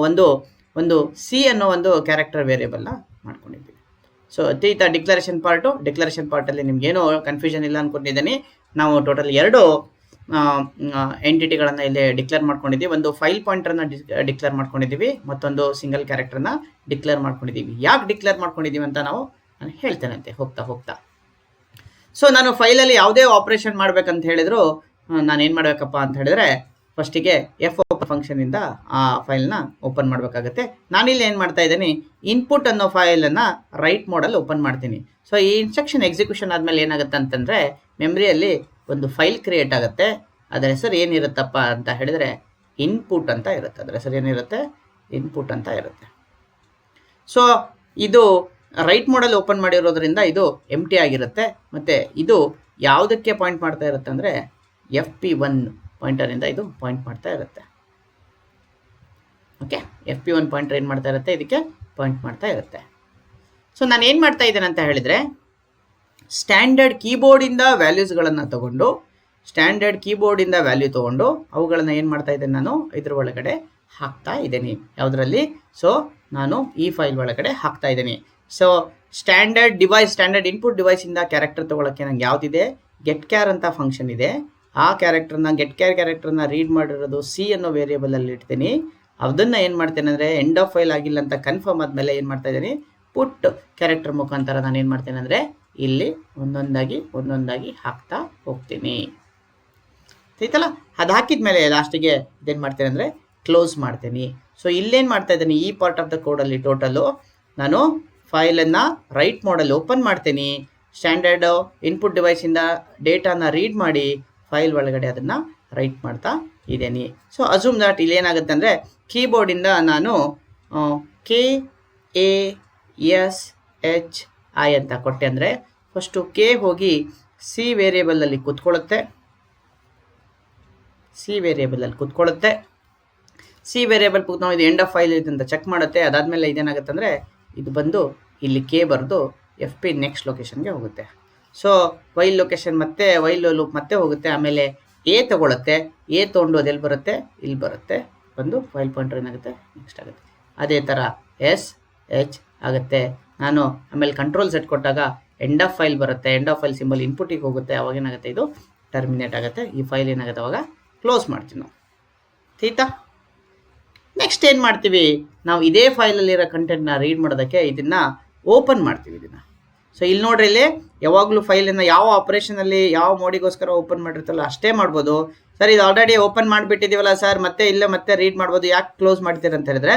ಒಂದು C ಅನ್ನೋ ಒಂದು ಕ್ಯಾರೆಕ್ಟರ್ ವೇರಿಯೇಬಲ್ನ ಮಾಡ್ಕೊಂಡಿದ್ದೀವಿ. ಸೊ ಅತೀತ ಡಿಕ್ಲರೇಷನ್ ಪಾರ್ಟಲ್ಲಿ ನಿಮ್ಗೇನೋ ಕನ್ಫ್ಯೂಷನ್ ಇಲ್ಲ ಅಂದ್ಕೊಂಡಿದ್ದೀನಿ. ನಾವು ಟೋಟಲ್ 2 ಎಂಟಿಟಿಗಳನ್ನು ಇಲ್ಲಿ ಡಿಕ್ಲೇರ್ ಮಾಡ್ಕೊಂಡಿದ್ದೀವಿ. ಒಂದು ಫೈಲ್ ಪಾಯಿಂಟರ್ನ ಡಿಕ್ಲೇರ್ ಮಾಡ್ಕೊಂಡಿದ್ದೀವಿ, ಮತ್ತೊಂದು ಸಿಂಗಲ್ ಕ್ಯಾರೆಕ್ಟರ್ನ ಡಿಕ್ಲೇರ್ ಮಾಡ್ಕೊಂಡಿದ್ದೀವಿ. ಯಾಕೆ ಡಿಕ್ಲೇರ್ ಮಾಡ್ಕೊಂಡಿದ್ದೀವಿ ಅಂತ ನಾನು ಹೇಳ್ತೇನಂತೆ ಹೋಗ್ತಾ. ಸೊ ನಾನು ಫೈಲಲ್ಲಿ ಯಾವುದೇ ಆಪ್ರೇಷನ್ ಮಾಡ್ಬೇಕಂತ ಹೇಳಿದ್ರು ನಾನು ಏನು ಮಾಡಬೇಕಪ್ಪ ಅಂತ ಹೇಳಿದ್ರೆ ಫಸ್ಟಿಗೆ F ಫಂಕ್ಷನಿಂದ ಆ ಫೈಲ್ನ ಓಪನ್ ಮಾಡಬೇಕಾಗತ್ತೆ. ನಾನಿಲ್ಲಿ ಏನು ಮಾಡ್ತಾ ಇದ್ದೀನಿ, ಇನ್ಪುಟ್ ಅನ್ನೋ ಫೈಲನ್ನು ರೈಟ್ ಮೋಡಲ್ಲಿ ಓಪನ್ ಮಾಡ್ತೀನಿ. ಸೊ ಈ ಇನ್ಸ್ಟ್ರಕ್ಷನ್ ಎಕ್ಸಿಕ್ಯೂಷನ್ ಆದಮೇಲೆ ಏನಾಗುತ್ತೆ ಅಂತಂದರೆ ಮೆಮ್ರಿಯಲ್ಲಿ ಒಂದು ಫೈಲ್ ಕ್ರಿಯೇಟ್ ಆಗುತ್ತೆ. ಅದರ ಹೆಸರು ಏನಿರುತ್ತಪ್ಪ ಅಂತ ಹೇಳಿದರೆ ಇನ್ಪುಟ್ ಅಂತ ಇರುತ್ತೆ. ಅದರ ಹೆಸರು ಏನಿರುತ್ತೆ, ಇನ್ಪುಟ್ ಅಂತ ಇರುತ್ತೆ. ಸೊ ಇದು ರೈಟ್ ಮೋಡಲ್ಲಿ ಓಪನ್ ಮಾಡಿರೋದ್ರಿಂದ ಇದು ಎಂಟಿ ಆಗಿರುತ್ತೆ. ಮತ್ತು ಇದು ಯಾವುದಕ್ಕೆ ಪಾಯಿಂಟ್ ಮಾಡ್ತಾ ಇರುತ್ತೆ ಅಂದರೆ FP1 ಪಾಯಿಂಟರಿಂದ ಇದು ಪಾಯಿಂಟ್ ಮಾಡ್ತಾ ಇರುತ್ತೆ. ಓಕೆ, FP1 ಪಾಯಿಂಟರ್ ಏನು ಮಾಡ್ತಾ ಇರುತ್ತೆ, ಇದಕ್ಕೆ ಪಾಯಿಂಟ್ ಮಾಡ್ತಾ ಇರುತ್ತೆ. ಸೊ ನಾನು ಏನು ಮಾಡ್ತಾ ಇದ್ದೇನೆ ಅಂತ ಹೇಳಿದರೆ ಸ್ಟ್ಯಾಂಡರ್ಡ್ ಕೀಬೋರ್ಡಿಂದ ವ್ಯಾಲ್ಯೂಸ್ಗಳನ್ನು ತೊಗೊಂಡು ಅವುಗಳನ್ನು ಏನು ಮಾಡ್ತಾ ಇದ್ದೇನೆ, ನಾನು ಇದ್ರ ಒಳಗಡೆ ಹಾಕ್ತಾ ಇದ್ದೀನಿ. ಯಾವುದರಲ್ಲಿ? ಸೊ ನಾನು ಈ ಫೈಲ್ ಒಳಗಡೆ ಹಾಕ್ತಾ ಇದ್ದೀನಿ. ಸೊ ಸ್ಟ್ಯಾಂಡರ್ಡ್ ಇನ್ಪುಟ್ ಡಿವೈಸಿಂದ ಕ್ಯಾರೆಕ್ಟರ್ ತೊಗೊಳಕ್ಕೆ ನಂಗೆ ಯಾವುದಿದೆ, ಗೆಟ್ ಕ್ಯಾರ್ ಅಂತ ಫಂಕ್ಷನ್ ಇದೆ. ಆ ಗೆಟ್ ಕ್ಯಾರೆಕ್ಟರ್ನ ರೀಡ್ ಮಾಡಿರೋದು C ಅನ್ನೋ ವೇರಿಯೇಬಲಲ್ಲಿ ಇಡ್ತೀನಿ. ಅದನ್ನು ಏನು ಮಾಡ್ತೇನೆ ಅಂದರೆ ಎಂಡ್ ಆಫ್ ಫೈಲ್ ಆಗಿಲ್ಲ ಅಂತ ಕನ್ಫರ್ಮ್ ಆದಮೇಲೆ ಏನು ಮಾಡ್ತಾ ಇದ್ದೀನಿ, ಪುಟ್ ಕ್ಯಾರೆಕ್ಟರ್ ಮುಖಾಂತರ ನಾನು ಏನು ಮಾಡ್ತೇನೆ ಅಂದರೆ ಇಲ್ಲಿ ಒಂದೊಂದಾಗಿ ಹಾಕ್ತಾ ಹೋಗ್ತೀನಿ. ಆಯ್ತಲ್ಲ, ಅದು ಹಾಕಿದ ಮೇಲೆ ಲಾಸ್ಟಿಗೆ ಇದೇನು ಮಾಡ್ತೇನೆ ಅಂದರೆ ಕ್ಲೋಸ್ ಮಾಡ್ತೀನಿ. ಸೊ ಇಲ್ಲೇನು ಮಾಡ್ತಾ ಇದ್ದೀನಿ, ಈ ಪಾರ್ಟ್ ಆಫ್ ದ ಕೋಡಲ್ಲಿ ಟೋಟಲು ನಾನು ಫೈಲನ್ನು ರೈಟ್ ಮೋಡಲ್ಲಿ ಓಪನ್ ಮಾಡ್ತೀನಿ. ಸ್ಟ್ಯಾಂಡರ್ಡ್ ಇನ್ಪುಟ್ ಡಿವೈಸಿಂದ ಡೇಟಾನ ರೀಡ್ ಮಾಡಿ ಫೈಲ್ ಒಳಗಡೆ ಅದನ್ನು ರೈಟ್ ಮಾಡ್ತಾ ಇದ್ದೀನಿ. ಸೊ ಅಸ್ಯೂಮ್ ದಟ್ ಇಲ್ಲಿ ಏನಾಗುತ್ತೆ ಅಂದರೆ ಕೀಬೋರ್ಡಿಂದ ನಾನು KASHI ಅಂತ ಕೊಟ್ಟೆ ಅಂದರೆ ಫಸ್ಟು K ಹೋಗಿ C ವೇರಿಯೇಬಲಲ್ಲಿ ಕೂತ್ಕೊಳ್ಳುತ್ತೆ. C ವೇರಿಯೇಬಲ್ ನಾವು ಇದು ಎಂಡ್ ಆಫ್ ಫೈಲ್ ಇದೆ ಅಂತ ಚೆಕ್ ಮಾಡುತ್ತೆ. ಅದಾದಮೇಲೆ ಇದೇನಾಗುತ್ತೆ ಅಂದರೆ ಇದು ಬಂದು ಇಲ್ಲಿ K ಬರೆದು FP ನೆಕ್ಸ್ಟ್ ಲೊಕೇಶನ್ಗೆ ಹೋಗುತ್ತೆ. ಸೊ ವೈಲ್ ಲೊಕೇಶನ್ ಮತ್ತೆ ವೈಲ್ ಲೂಪ್ ಮತ್ತೆ ಹೋಗುತ್ತೆ. ಆಮೇಲೆ A ತೊಗೊಳುತ್ತೆ. A ತೊಗೊಂಡು ಅದೆಲ್ಲಿ ಬರುತ್ತೆ, ಇಲ್ಲಿ ಬರುತ್ತೆ, ಬಂದು ಫೈಲ್ ಪಾಯಿಂಟರ್ ಏನಾಗುತ್ತೆ ನೆಕ್ಸ್ಟ್ ಆಗುತ್ತೆ. ಅದೇ ಥರ SH ಆಗುತ್ತೆ. ನಾನು ಆಮೇಲೆ ಕಂಟ್ರೋಲ್ ಸೆಟ್ ಕೊಟ್ಟಾಗ ಎಂಡ್ ಆಫ್ ಫೈಲ್ ಬರುತ್ತೆ. ಎಂಡ್ ಆಫ್ ಫೈಲ್ ಸಿಂಬಲ್ ಇನ್ಪುಟಿಗೆ ಹೋಗುತ್ತೆ. ಅವಾಗ ಏನಾಗುತ್ತೆ, ಇದು ಟರ್ಮಿನೇಟ್ ಆಗುತ್ತೆ. ಈ ಫೈಲ್ ಏನಾಗುತ್ತೆ ಅವಾಗ ಕ್ಲೋಸ್ ಮಾಡ್ತೀವಿ ನಾವು. ಆಯ್ತಾ? ನೆಕ್ಸ್ಟ್ ಏನು ಮಾಡ್ತೀವಿ, ನಾವು ಇದೇ ಫೈಲಲ್ಲಿರೋ ಕಂಟೆಂಟ್ನ ರೀಡ್ ಮಾಡೋದಕ್ಕೆ ಇದನ್ನು ಓಪನ್ ಮಾಡ್ತೀವಿ ಇದನ್ನು. ಸೊ ಇಲ್ಲಿ ನೋಡ್ರಿ, ಇಲ್ಲಿ ಯಾವಾಗಲೂ ಫೈಲನ್ನು ಯಾವ ಆಪ್ರೇಷನಲ್ಲಿ ಯಾವ ಮೋಡಿಗೋಸ್ಕರ ಓಪನ್ ಮಾಡಿರ್ತಲ್ಲ ಅಷ್ಟೇ ಮಾಡ್ಬೋದು. ಸರ್ ಇದು ಆಲ್ರೆಡಿ ಓಪನ್ ಮಾಡಿಬಿಟ್ಟಿದ್ದೀವಲ್ಲ ಸರ್, ಮತ್ತೆ ರೀಡ್ ಮಾಡ್ಬೋದು, ಯಾಕೆ ಕ್ಲೋಸ್ ಮಾಡ್ತೀರ ಅಂತ ಹೇಳಿದ್ರೆ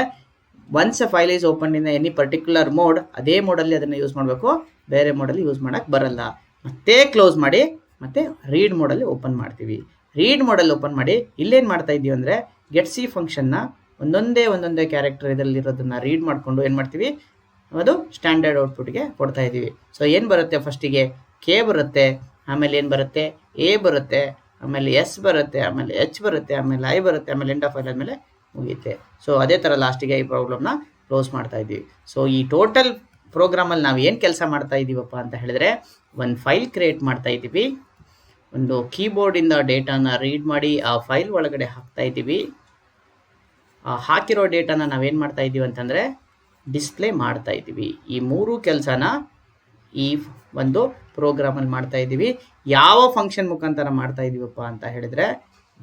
once a file is open in any particular mode, ಅದೇ ಮೋಡಲ್ಲಿ ಅದನ್ನು ಯೂಸ್ ಮಾಡಬೇಕು. ಬೇರೆ ಮೋಡಲ್ಲಿ ಯೂಸ್ ಮಾಡೋಕ್ಕೆ ಬರಲ್ಲ. ಮತ್ತೆ ಕ್ಲೋಸ್ ಮಾಡಿ ಮತ್ತೆ ರೀಡ್ ಮೋಡಲ್ಲಿ ಓಪನ್ ಮಾಡ್ತೀವಿ. ರೀಡ್ ಮೋಡಲ್ಲಿ ಓಪನ್ ಮಾಡಿ ಇಲ್ಲೇನು ಮಾಡ್ತಾ ಇದ್ದೀವಿ ಅಂದರೆ ಗೆಟ್ ಸಿ ಫಂಕ್ಷನ್ನ ಒಂದೊಂದೇ ಕ್ಯಾರೆಕ್ಟರ್ ಇದರಲ್ಲಿರೋದನ್ನು ರೀಡ್ ಮಾಡಿಕೊಂಡು ಏನು ಮಾಡ್ತೀವಿ, ಅದು ಸ್ಟ್ಯಾಂಡರ್ಡ್ ಔಟ್ಪುಟ್ಗೆ ಕೊಡ್ತಾ ಇದ್ದೀವಿ. ಸೊ ಏನು ಬರುತ್ತೆ, ಫಸ್ಟಿಗೆ ಕೆ ಬರುತ್ತೆ, ಆಮೇಲೆ ಏನು ಬರುತ್ತೆ, ಎ ಬರುತ್ತೆ, ಆಮೇಲೆ ಎಸ್ ಬರುತ್ತೆ, ಆಮೇಲೆ ಎಚ್ ಬರುತ್ತೆ, ಆಮೇಲೆ ಐ ಬರುತ್ತೆ, ಆಮೇಲೆ ಎಂಡ್ ಆಫ್ ಫೈಲ್ ಆದಮೇಲೆ ಮುಗಿಯುತ್ತೆ. ಸೊ ಅದೇ ಥರ ಲಾಸ್ಟಿಗೆ ಈ ಪ್ರಾಬ್ಲಮ್ನ ಕ್ಲೋಸ್ ಮಾಡ್ತಾ ಇದ್ದೀವಿ. ಸೊ ಈ ಟೋಟಲ್ ಪ್ರೋಗ್ರಾಮಲ್ಲಿ ನಾವು ಏನು ಕೆಲಸ ಮಾಡ್ತಾ ಇದ್ದೀವಪ್ಪ ಅಂತ ಹೇಳಿದ್ರೆ, ಒಂದು ಫೈಲ್ ಕ್ರಿಯೇಟ್ ಮಾಡ್ತಾ ಇದ್ದೀವಿ, ಒಂದು ಕೀಬೋರ್ಡಿಂದ ಡೇಟಾನ ರೀಡ್ ಮಾಡಿ ಆ ಫೈಲ್ ಒಳಗಡೆ ಹಾಕ್ತಾ ಇದ್ದೀವಿ. ಆ ಹಾಕಿರೋ ಡೇಟಾನ ನಾವೇನು ಮಾಡ್ತಾ ಇದ್ದೀವಿ ಅಂತಂದರೆ ಡಿಸ್ಪ್ಲೇ ಮಾಡ್ತಾ ಇದ್ದೀವಿ. ಈ ಮೂರು ಕೆಲಸನ ಈ ಒಂದು ಪ್ರೋಗ್ರಾಮಲ್ಲಿ ಮಾಡ್ತಾ ಇದ್ದೀವಿ. ಯಾವ ಫಂಕ್ಷನ್ ಮುಖಾಂತರ ಮಾಡ್ತಾ ಇದ್ದೀವಪ್ಪ ಅಂತ ಹೇಳಿದರೆ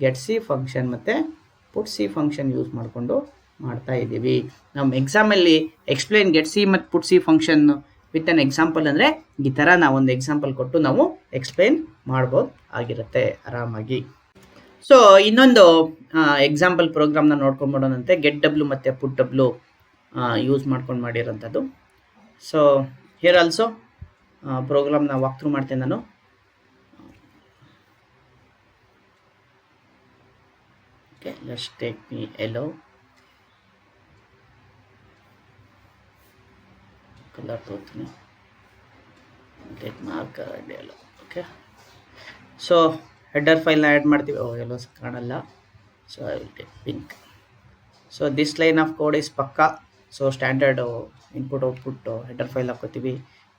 ಗೆಟ್ ಸಿ ಫಂಕ್ಷನ್ ಮತ್ತು ಪುಟ್ ಸಿ ಫಂಕ್ಷನ್ ಯೂಸ್ ಮಾಡಿಕೊಂಡು ಮಾಡ್ತಾ ಇದ್ದೀವಿ. ನಮ್ಮ ಎಕ್ಸಾಮಲ್ಲಿ ಎಕ್ಸ್ಪ್ಲೇನ್ ಗೆಟ್ ಸಿ ಮತ್ತು put c function with an example ಅಂದರೆ ಈ ಥರ ನಾವೊಂದು ಎಕ್ಸಾಂಪಲ್ ಕೊಟ್ಟು ನಾವು ಎಕ್ಸ್ಪ್ಲೇನ್ ಮಾಡ್ಬೋದು ಆಗಿರುತ್ತೆ ಆರಾಮಾಗಿ. ಸೊ ಇನ್ನೊಂದು ಎಕ್ಸಾಂಪಲ್ ಪ್ರೋಗ್ರಾಮ್ನ ನೋಡ್ಕೊಂಡ್ಬಿಡೋಣಂತೆ. ಗೆಟ್ ಡಬ್ಲ್ಯೂ ಮತ್ತು ಪುಟ್ ಡಬ್ಲ್ಯೂ ಯೂಸ್ ಮಾಡ್ಕೊಂಡು ಮಾಡಿರೋಂಥದ್ದು. ಸೊ ಹಿಯರ್ ಆಲ್ಸೋ ಪ್ರೋಗ್ರಾಮ್ನ ವಾಕ್ ಥ್ರೂ ಮಾಡ್ತೇನೆ ನಾನು. Okay, let's take me yellow colour ತೋರ್ತೀನಿ, take marker and yellow. Okay, so header ಫೈಲ್ನ ಆ್ಯಡ್ ಮಾಡ್ತೀವಿ. ಎಲ್ಲೋ ಕಾಣಲ್ಲ, so I will take pink. So this line of code is ಪಕ್ಕಾ. So standard input output header file ಹಾಕೋತೀವಿ.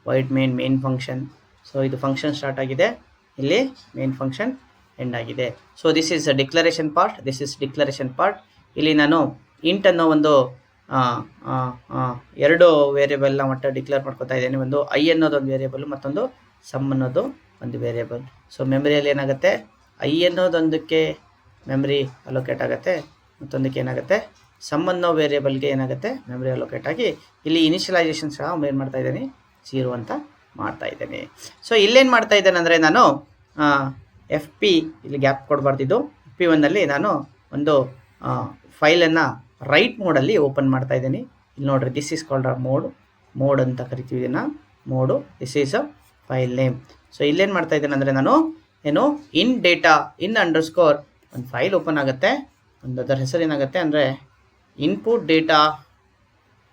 Void main function. So ಇದು function start ಆಗಿದೆ, ಇಲ್ಲಿ main function end ಆಗಿದೆ. So this is declaration part. ಇಲ್ಲಿ ನಾನು int ಅನ್ನೋ ಒಂದು ಎರಡು ವೇರಿಯೇಬಲ್ನ ಮಟ್ಟ ಡಿಕ್ಲೇರ್ ಮಾಡ್ಕೊತಾ ಇದ್ದೇನೆ. ಒಂದು ಐ ಅನ್ನೋದೊಂದು ವೇರಿಯೇಬಲ್, ಮತ್ತೊಂದು ಸಮ್ ಅನ್ನೋದು ಒಂದು ವೇರಿಯೇಬಲ್. ಸೊ ಮೆಮರಿಯಲ್ಲಿ ಏನಾಗುತ್ತೆ, ಐ ಅನ್ನೋದೊಂದಕ್ಕೆ ಮೆಮರಿ ಅಲೋಕೇಟ್ ಆಗುತ್ತೆ, ಮತ್ತೊಂದಕ್ಕೆ ಏನಾಗುತ್ತೆ ಸಮ್ ಅನ್ನೋ ವೇರಿಯೇಬಲ್ಗೆ ಏನಾಗುತ್ತೆ ಮೆಮರಿ ಅಲೋಕೇಟ್ ಆಗಿ ಇಲ್ಲಿ ಇನಿಷಿಯಲೈಸೇಷನ್ ಸಹ ಏನು ಮಾಡ್ತಾ ಇದ್ದೀನಿ 0 ಅಂತ ಮಾಡ್ತಾ ಇದ್ದೇನೆ. ಸೊ ಇಲ್ಲೇನು ಮಾಡ್ತಾ ಇದ್ದೇನೆ ಅಂದರೆ ನಾನು ಎಫ್ ಪಿ ಇಲ್ಲಿ ಗ್ಯಾಪ್ ಕೊಡಬಾರ್ದಿದ್ದು. FP1ನಲ್ಲಿ ನಾನು ಒಂದು ಫೈಲನ್ನು ರೈಟ್ ಮೋಡಲ್ಲಿ ಓಪನ್ ಮಾಡ್ತಾ ಇದ್ದೀನಿ. ಇಲ್ಲಿ ನೋಡ್ರಿ, ದಿಸ್ ಈಸ್ ಕಾಲ್ಡ್ ಮೋಡ್ ಅಂತ ಕರಿತೀವಿ ಇದನ್ನು, mode. This is a file name. So ಇಲ್ಲೇನು ಮಾಡ್ತಾ ಇದ್ದೇನೆ ಅಂದರೆ ನಾನು ಇನ್ ಡೇಟಾ ಅಂಡರ್ಸ್ಕೋರ್ ಒಂದು ಫೈಲ್ ಓಪನ್ ಆಗುತ್ತೆ. ಒಂದು ಅದರ ಹೆಸರು ಏನಾಗುತ್ತೆ ಅಂದರೆ ಇನ್ಪುಟ್ ಡೇಟಾ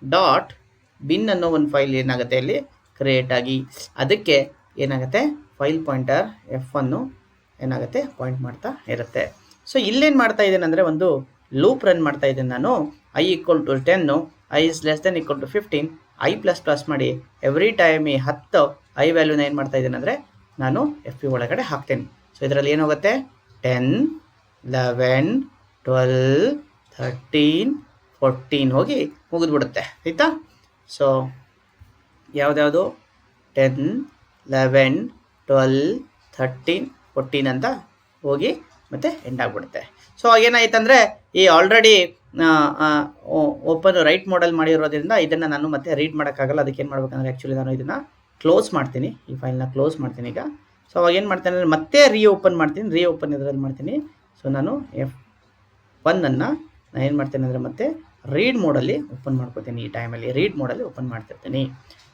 ಡಾಟ್ ಬಿನ್ ಅನ್ನೋ ಒಂದು ಫೈಲ್ ಏನಾಗುತ್ತೆ ಇಲ್ಲಿ ಕ್ರಿಯೇಟ್ ಆಗಿ, ಅದಕ್ಕೆ ಏನಾಗುತ್ತೆ ಫೈಲ್ ಪಾಯಿಂಟರ್ F1 ಏನಾಗುತ್ತೆ ಪಾಯಿಂಟ್ ಮಾಡ್ತಾ ಇರುತ್ತೆ. ಸೊ ಇಲ್ಲೇನು ಮಾಡ್ತಾ ಇದ್ದೇನೆ ಅಂದರೆ ಒಂದು ಲೂಪ್ ರನ್ ಮಾಡ್ತಾ ಇದ್ದೇನೆ ನಾನು. i = 10, i is less than equal to 15, i ++ ಮಾಡಿ ಎವ್ರಿ ಟೈಮ್ ಈ 10 i ವ್ಯಾಲ್ಯೂನ ಏನು ಮಾಡ್ತಾ ಇದ್ದೇನೆ ಅಂದರೆ ನಾನು FP ಒಳಗಡೆ ಹಾಕ್ತೇನೆ. ಸೊ ಇದರಲ್ಲಿ ಏನಾಗುತ್ತೆ 10, 11, 12, 13, 14 ಹೋಗಿ ಮುಗಿದ್ಬಿಡುತ್ತೆ, ಆಯಿತಾ. ಸೊ ಯಾವುದ್ಯಾವುದು 10, 11, 12, 13, 14 ಅಂತ ಹೋಗಿ ಮತ್ತೆ ಎಂಡ್ ಆಗಿಬಿಡುತ್ತೆ. ಸೊ ಏನಾಯ್ತಂದರೆ ಈ ಆಲ್ರೆಡಿ ಓಪನ್ ರೈಟ್ ಮೋಡಲ್ ಮಾಡಿರೋದ್ರಿಂದ ಇದನ್ನು ನಾನು ಮತ್ತೆ ರೀಡ್ ಮಾಡೋಕ್ಕಾಗಲ್ಲ. ಅದಕ್ಕೆ ಏನು ಮಾಡ್ಬೇಕಂದ್ರೆ ಆ್ಯಕ್ಚುಲಿ ನಾನು ಇದನ್ನು ಕ್ಲೋಸ್ ಮಾಡ್ತೀನಿ, ಈ ಫೈಲ್ನ ಕ್ಲೋಸ್ ಮಾಡ್ತೀನಿ ಈಗ. ಸೊ ಅವಾಗ ಏನು ಮಾಡ್ತೇನೆ ಅಂದರೆ ಮತ್ತೆ ರೀಓಪನ್ ಇದರಲ್ಲಿ ಮಾಡ್ತೀನಿ. ಸೊ ನಾನು F1 ನಾನು ಏನು ಮಾಡ್ತೇನೆ ಅಂದರೆ ಮತ್ತೆ ರೀಡ್ ಮೋಡಲ್ಲಿ ಓಪನ್ ಮಾಡ್ಕೋತೀನಿ. ಈ ಟೈಮಲ್ಲಿ ರೀಡ್ ಮೋಡಲ್ಲಿ ಓಪನ್ ಮಾಡ್ತಿರ್ತೀನಿ.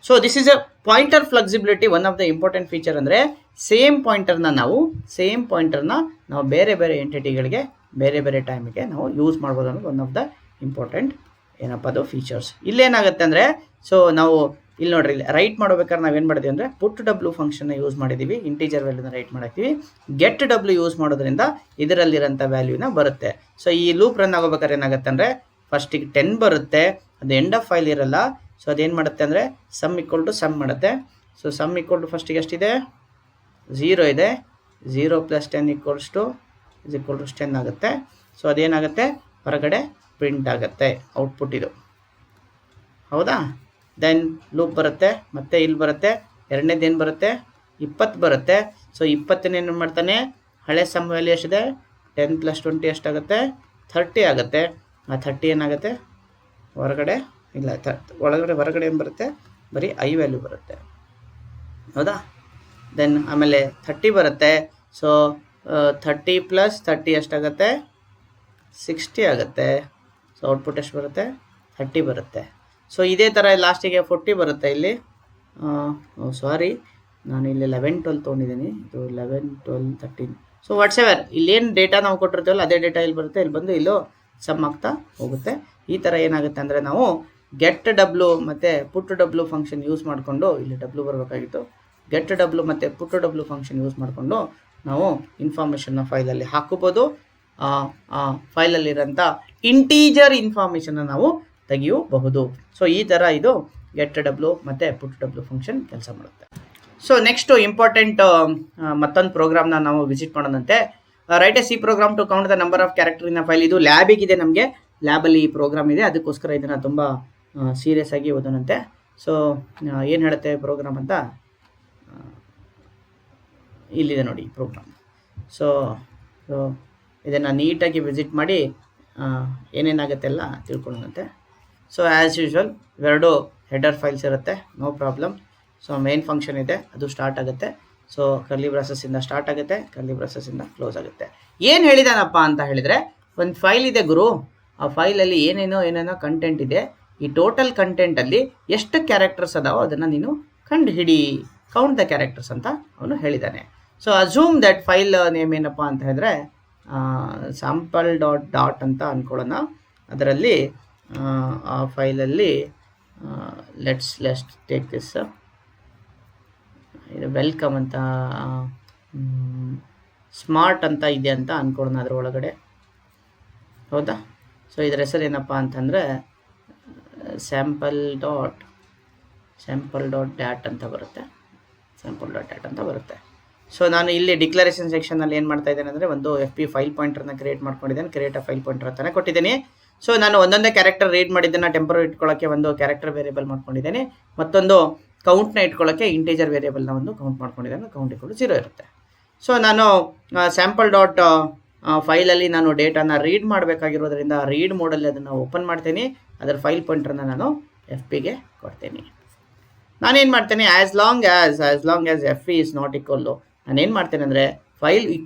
So this is a pointer flexibility. One of the important feature ಅಂದರೆ ಸೇಮ್ ಪಾಯಿಂಟರ್ನ ನಾವು ಬೇರೆ ಬೇರೆ ಎಂಟಿಟಿಗಳಿಗೆ ಬೇರೆ ಟೈಮಿಗೆ ನಾವು ಯೂಸ್ ಮಾಡ್ಬೋದು ಅನ್ನೋದು ಒನ್ ಆಫ್ ದ ಇಂಪಾರ್ಟೆಂಟ್ ಏನಪ್ಪ ಅದು ಫೀಚರ್ಸ್. ಇಲ್ಲೇನಾಗುತ್ತೆ ಅಂದರೆ ಸೊ ನಾವು ಇಲ್ಲಿ ನೋಡ್ರಿ, ರೈಟ್ ಮಾಡ್ಬೇಕಾದ್ರೆ ನಾವೇನು ಮಾಡಿದ್ವಿ ಅಂದರೆ ಪುಟ್ ಡಬ್ಲ್ಯೂ ಫಂಕ್ಷನ್ನ ಯೂಸ್ ಮಾಡಿದ್ದೀವಿ, ಇಂಟೀಜರ್ ವ್ಯಾಲ್ಯೂನ ರೈಟ್ ಮಾಡ್ತೀವಿ. ಗೆಟ್ ಡಬ್ಲ್ಯೂ ಯೂಸ್ ಮಾಡೋದ್ರಿಂದ ಇದರಲ್ಲಿರೋಂಥ ವ್ಯಾಲ್ಯೂನ ಬರುತ್ತೆ. ಸೊ ಈ ಲೂಪ್ ರನ್ ಆಗೋಬೇಕಾದ್ರೆ ಏನಾಗುತ್ತೆ ಅಂದರೆ ಫಸ್ಟಿಗೆ 10 ಬರುತ್ತೆ, ಅದು ಎಂಡ್ ಆಫ್ ಫೈಲ್ ಇರಲ್ಲ. ಸೊ ಅದೇನು ಮಾಡುತ್ತೆ ಅಂದರೆ ಸಮ್ = ಸಮ್ ಮಾಡುತ್ತೆ. ಸೊ ಸಮ್ = ಫಸ್ಟಿಗೆ ಎಷ್ಟಿದೆ 0 ಇದೆ, 0 + 10 = 10 ಆಗುತ್ತೆ. ಸೊ ಅದೇನಾಗುತ್ತೆ ಹೊರಗಡೆ ಪ್ರಿಂಟ್ ಆಗುತ್ತೆ ಔಟ್ಪುಟ್ ಇದು, ಹೌದಾ. ದೆನ್ ಲೂಪ್ ಬರುತ್ತೆ, ಮತ್ತೆ ಇಲ್ಲಿ ಬರುತ್ತೆ, ಎರಡನೇದು ಏನು ಬರುತ್ತೆ 20 ಬರುತ್ತೆ. ಸೊ 20 ಏನು ಮಾಡ್ತಾನೆ, ಹಳೆ ಸಮ್ ವ್ಯಾಲ್ಯೂ ಎಷ್ಟಿದೆ 10 + 20 ಎಷ್ಟಾಗುತ್ತೆ 30 ಆಗುತ್ತೆ. ಆ 30 ಏನಾಗುತ್ತೆ ಹೊರಗಡೆ ಹೊರಗಡೆ ಏನು ಬರುತ್ತೆ, ಬರೀ ಐ ವ್ಯಾಲ್ಯೂ ಬರುತ್ತೆ, ಹೌದಾ. ದೆನ್ ಆಮೇಲೆ 30 ಬರುತ್ತೆ. ಸೊ 30 + 30 ಎಷ್ಟಾಗುತ್ತೆ 60 ಆಗುತ್ತೆ. ಸೊ ಔಟ್ಪುಟ್ ಎಷ್ಟು ಬರುತ್ತೆ 30 ಬರುತ್ತೆ. ಸೊ ಇದೇ ಥರ ಲಾಸ್ಟಿಗೆ 40 ಬರುತ್ತೆ ಇಲ್ಲಿ. ಸಾರಿ, ನಾನು ಇಲ್ಲಿ 11, 12 ತೊಗೊಂಡಿದ್ದೀನಿ. ಇದು 11, 12, 13. ಸೊ ವಾಟ್ಸೆವರ್ ಇಲ್ಲೇನು ಡೇಟಾ ನಾವು ಕೊಟ್ಟಿರ್ತೀವಲ್ಲ ಅದೇ ಡೇಟಾ ಇಲ್ಲಿ ಬರುತ್ತೆ. ಇಲ್ಲಿ ಬಂದು ಇಲ್ಲೂ ಸಮ್ ಆಗ್ತಾ ಹೋಗುತ್ತೆ. ಈ ಥರ ಏನಾಗುತ್ತೆ ಅಂದರೆ ನಾವು ಗೆಟ್ ಡಬ್ಲ್ಯೂ ಮತ್ತು ಪುಟ್ ಡಬ್ಲ್ಯೂ ಫಂಕ್ಷನ್ ಯೂಸ್ ಮಾಡಿಕೊಂಡು, ಇಲ್ಲಿ ಡಬ್ಲ್ಯೂ ಬರಬೇಕಾಗಿತ್ತು, ಗೆಟ್ ಡಬ್ಲ್ಯೂ ಮತ್ತು ಪುಟ್ ಡಬ್ಲ್ಯೂ ಫಂಕ್ಷನ್ ಯೂಸ್ ಮಾಡಿಕೊಂಡು ನಾವು ಇನ್ಫಾರ್ಮೇಷನ್ನ ಫೈಲಲ್ಲಿ ಹಾಕೋಬೋದು. ಫೈಲಲ್ಲಿರೋಂಥ ಇಂಟೀಜರ್ ಇನ್ಫಾರ್ಮೇಷನ್ನ ನಾವು ತೆಗೆಯಬಹುದು. ಸೊ ಈ ಥರ ಇದು ಗೆಟ್ ಡಬ್ಲ್ಯೂ ಮತ್ತು ಪುಟ್ ಡಬ್ಲ್ಯೂ ಫಂಕ್ಷನ್ ಕೆಲಸ ಮಾಡುತ್ತೆ. ಸೊ ನೆಕ್ಸ್ಟು ಇಂಪಾರ್ಟೆಂಟ್ ಮತ್ತೊಂದು ಪ್ರೋಗ್ರಾಮ್ನ ನಾವು ವಿಸಿಟ್ ಮಾಡೋದಂತೆ. Write a C program to count the number of character in file. ಇದು ಲ್ಯಾಬಿಗಿದೆ, ನಮಗೆ ಲ್ಯಾಬಲ್ಲಿ ಈ ಪ್ರೋಗ್ರಾಮ್ ಇದೆ, ಅದಕ್ಕೋಸ್ಕರ ಇದನ್ನು ತುಂಬ ಸೀರಿಯಸ್ ಆಗಿ ಓದೋಣಂತೆ. ಸೊ ಏನು ಹೇಳುತ್ತೆ ಪ್ರೋಗ್ರಾಮ್ ಅಂತ ಇಲ್ಲಿದೆ ನೋಡಿ ಪ್ರೋಗ್ರಾಮ್. ಸೊ ಇದನ್ನು ನೀಟಾಗಿ ವಿಸಿಟ್ ಮಾಡಿ ಏನೇನಾಗುತ್ತೆ ಎಲ್ಲ ತಿಳ್ಕೊಳ್ಳೋಣಂತೆ. ಸೊ ಆ್ಯಸ್ ಯೂಶ್ವಲ್ ಇವೆರಡು ಹೆಡರ್ ಫೈಲ್ಸ್ ಇರುತ್ತೆ, no problem. So main function ಇದೆ, ಅದು ಸ್ಟಾರ್ಟ್ ಆಗುತ್ತೆ. ಸೊ ಕರ್ಲಿ ಬ್ರಾಸಸ್ಸಿಂದ ಸ್ಟಾರ್ಟ್ ಆಗುತ್ತೆ, ಕರ್ಲಿ ಬ್ರಾಸಸ್ಸಿಂದ ಕ್ಲೋಸ್ ಆಗುತ್ತೆ. ಏನು ಹೇಳಿದಾನಪ್ಪ ಅಂತ ಹೇಳಿದರೆ, ಒಂದು ಫೈಲ್ ಇದೆ ಗುರು, ಆ ಫೈಲಲ್ಲಿ ಏನೇನೋ ಕಂಟೆಂಟ್ ಇದೆ. ಈ ಟೋಟಲ್ ಕಂಟೆಂಟಲ್ಲಿ ಎಷ್ಟು ಕ್ಯಾರೆಕ್ಟರ್ಸ್ ಅದಾವೋ ಅದನ್ನು ನೀನು ಕಂಡು ಹಿಡಿ, ಕೌಂಟ್ ದ ಕ್ಯಾರೆಕ್ಟರ್ಸ್ ಅಂತ ಅವನು ಹೇಳಿದ್ದಾನೆ. So assume that file name ಏನಪ್ಪ ಅಂತ ಹೇಳಿದ್ರೆ ಸ್ಯಾಂಪಲ್ ಡಾಟ್ ಅಂತ ಅಂದ್ಕೊಳ್ಳೋಣ. ಅದರಲ್ಲಿ ಆ ಫೈಲಲ್ಲಿ ಲೆಟ್ಸ್ ಟೇಕ್ ದಿಸ್, ಇದು ವೆಲ್ಕಮ್ ಅಂತ ಸ್ಮಾರ್ಟ್ ಅಂತ ಇದೆ ಅಂತ ಅಂದ್ಕೊಳ್ಳೋಣ ಅದ್ರ ಒಳಗಡೆ, ಹೌದಾ? ಸೊ ಇದರ ಹೆಸರು ಏನಪ್ಪ ಅಂತಂದರೆ ಸ್ಯಾಂಪಲ್ ಡಾಟ್ ಡ್ಯಾಟ್ ಅಂತ ಬರುತ್ತೆ, ಸ್ಯಾಂಪಲ್ ಡಾಟ್ ಡ್ಯಾಟ್ ಅಂತ ಬರುತ್ತೆ. ಸೊ ನಾನು ಇಲ್ಲಿ ಡಿಕ್ಲರೇಷನ್ ಸೆಕ್ಷನಲ್ಲಿ ಏನು ಮಾಡ್ತಾ ಇದ್ದೇನೆ ಅಂದರೆ ಒಂದು FP ಫೈಲ್ ಪಾಯಿಂಟರ್ನ ಕ್ರಿಯೇಟ್ ಮಾಡ್ಕೊಂಡಿದ್ದೇನೆ, ಕ್ರಿಯೇಟ್ ಅ ಫೈಲ್ ಪಾಯಿಂಟರ್ ಅಂತಾನೆ ಕೊಟ್ಟಿದ್ದೀನಿ. ಸೊ ನಾನು ಒಂದೊಂದೇ ಕ್ಯಾರೆಕ್ಟರ್ ರೀಡ್ ಮಾಡಿದ್ದನ್ನು ಟೆಂಪರರಿ ಇಟ್ಕೊಳ್ಳೋಕ್ಕೆ ಒಂದು ಕ್ಯಾರೆಕ್ಟರ್ ವೇರಿಯಬಲ್ ಮಾಡ್ಕೊಂಡಿದ್ದೇನೆ, ಮತ್ತೊಂದು ಕೌಂಟ್ನ ಇಟ್ಕೊಳ್ಳೋಕ್ಕೆ ಇಂಟೀಜರ್ ವೇರಿಯಬಲ್ನ ಒಂದು ಕೌಂಟ್ ಮಾಡ್ಕೊಂಡಿದ್ದೇನೆ, ಕೌಂಟ್ ಇಕ್ವಲ್ 0 ಇರುತ್ತೆ. ಸೊ ನಾನು ಸ್ಯಾಂಪಲ್ ಡಾಟ್ ಫೈಲಲ್ಲಿ ನಾನು ಡೇಟಾನ ರೀಡ್ ಮಾಡಬೇಕಾಗಿರೋದ್ರಿಂದ ರೀಡ್ ಮೋಡಲ್ಲಿ ಅದನ್ನು ಓಪನ್ ಮಾಡ್ತೀನಿ, ಅದರ ಫೈಲ್ ಪಾಯಿಂಟರ್ನ ನಾನು FPಗೆ ಕೊಡ್ತೀನಿ. ನಾನೇನು ಮಾಡ್ತೇನೆ, as long as FP is not equal, ನಾನೇನು ಮಾಡ್ತೇನೆ ಅಂದರೆ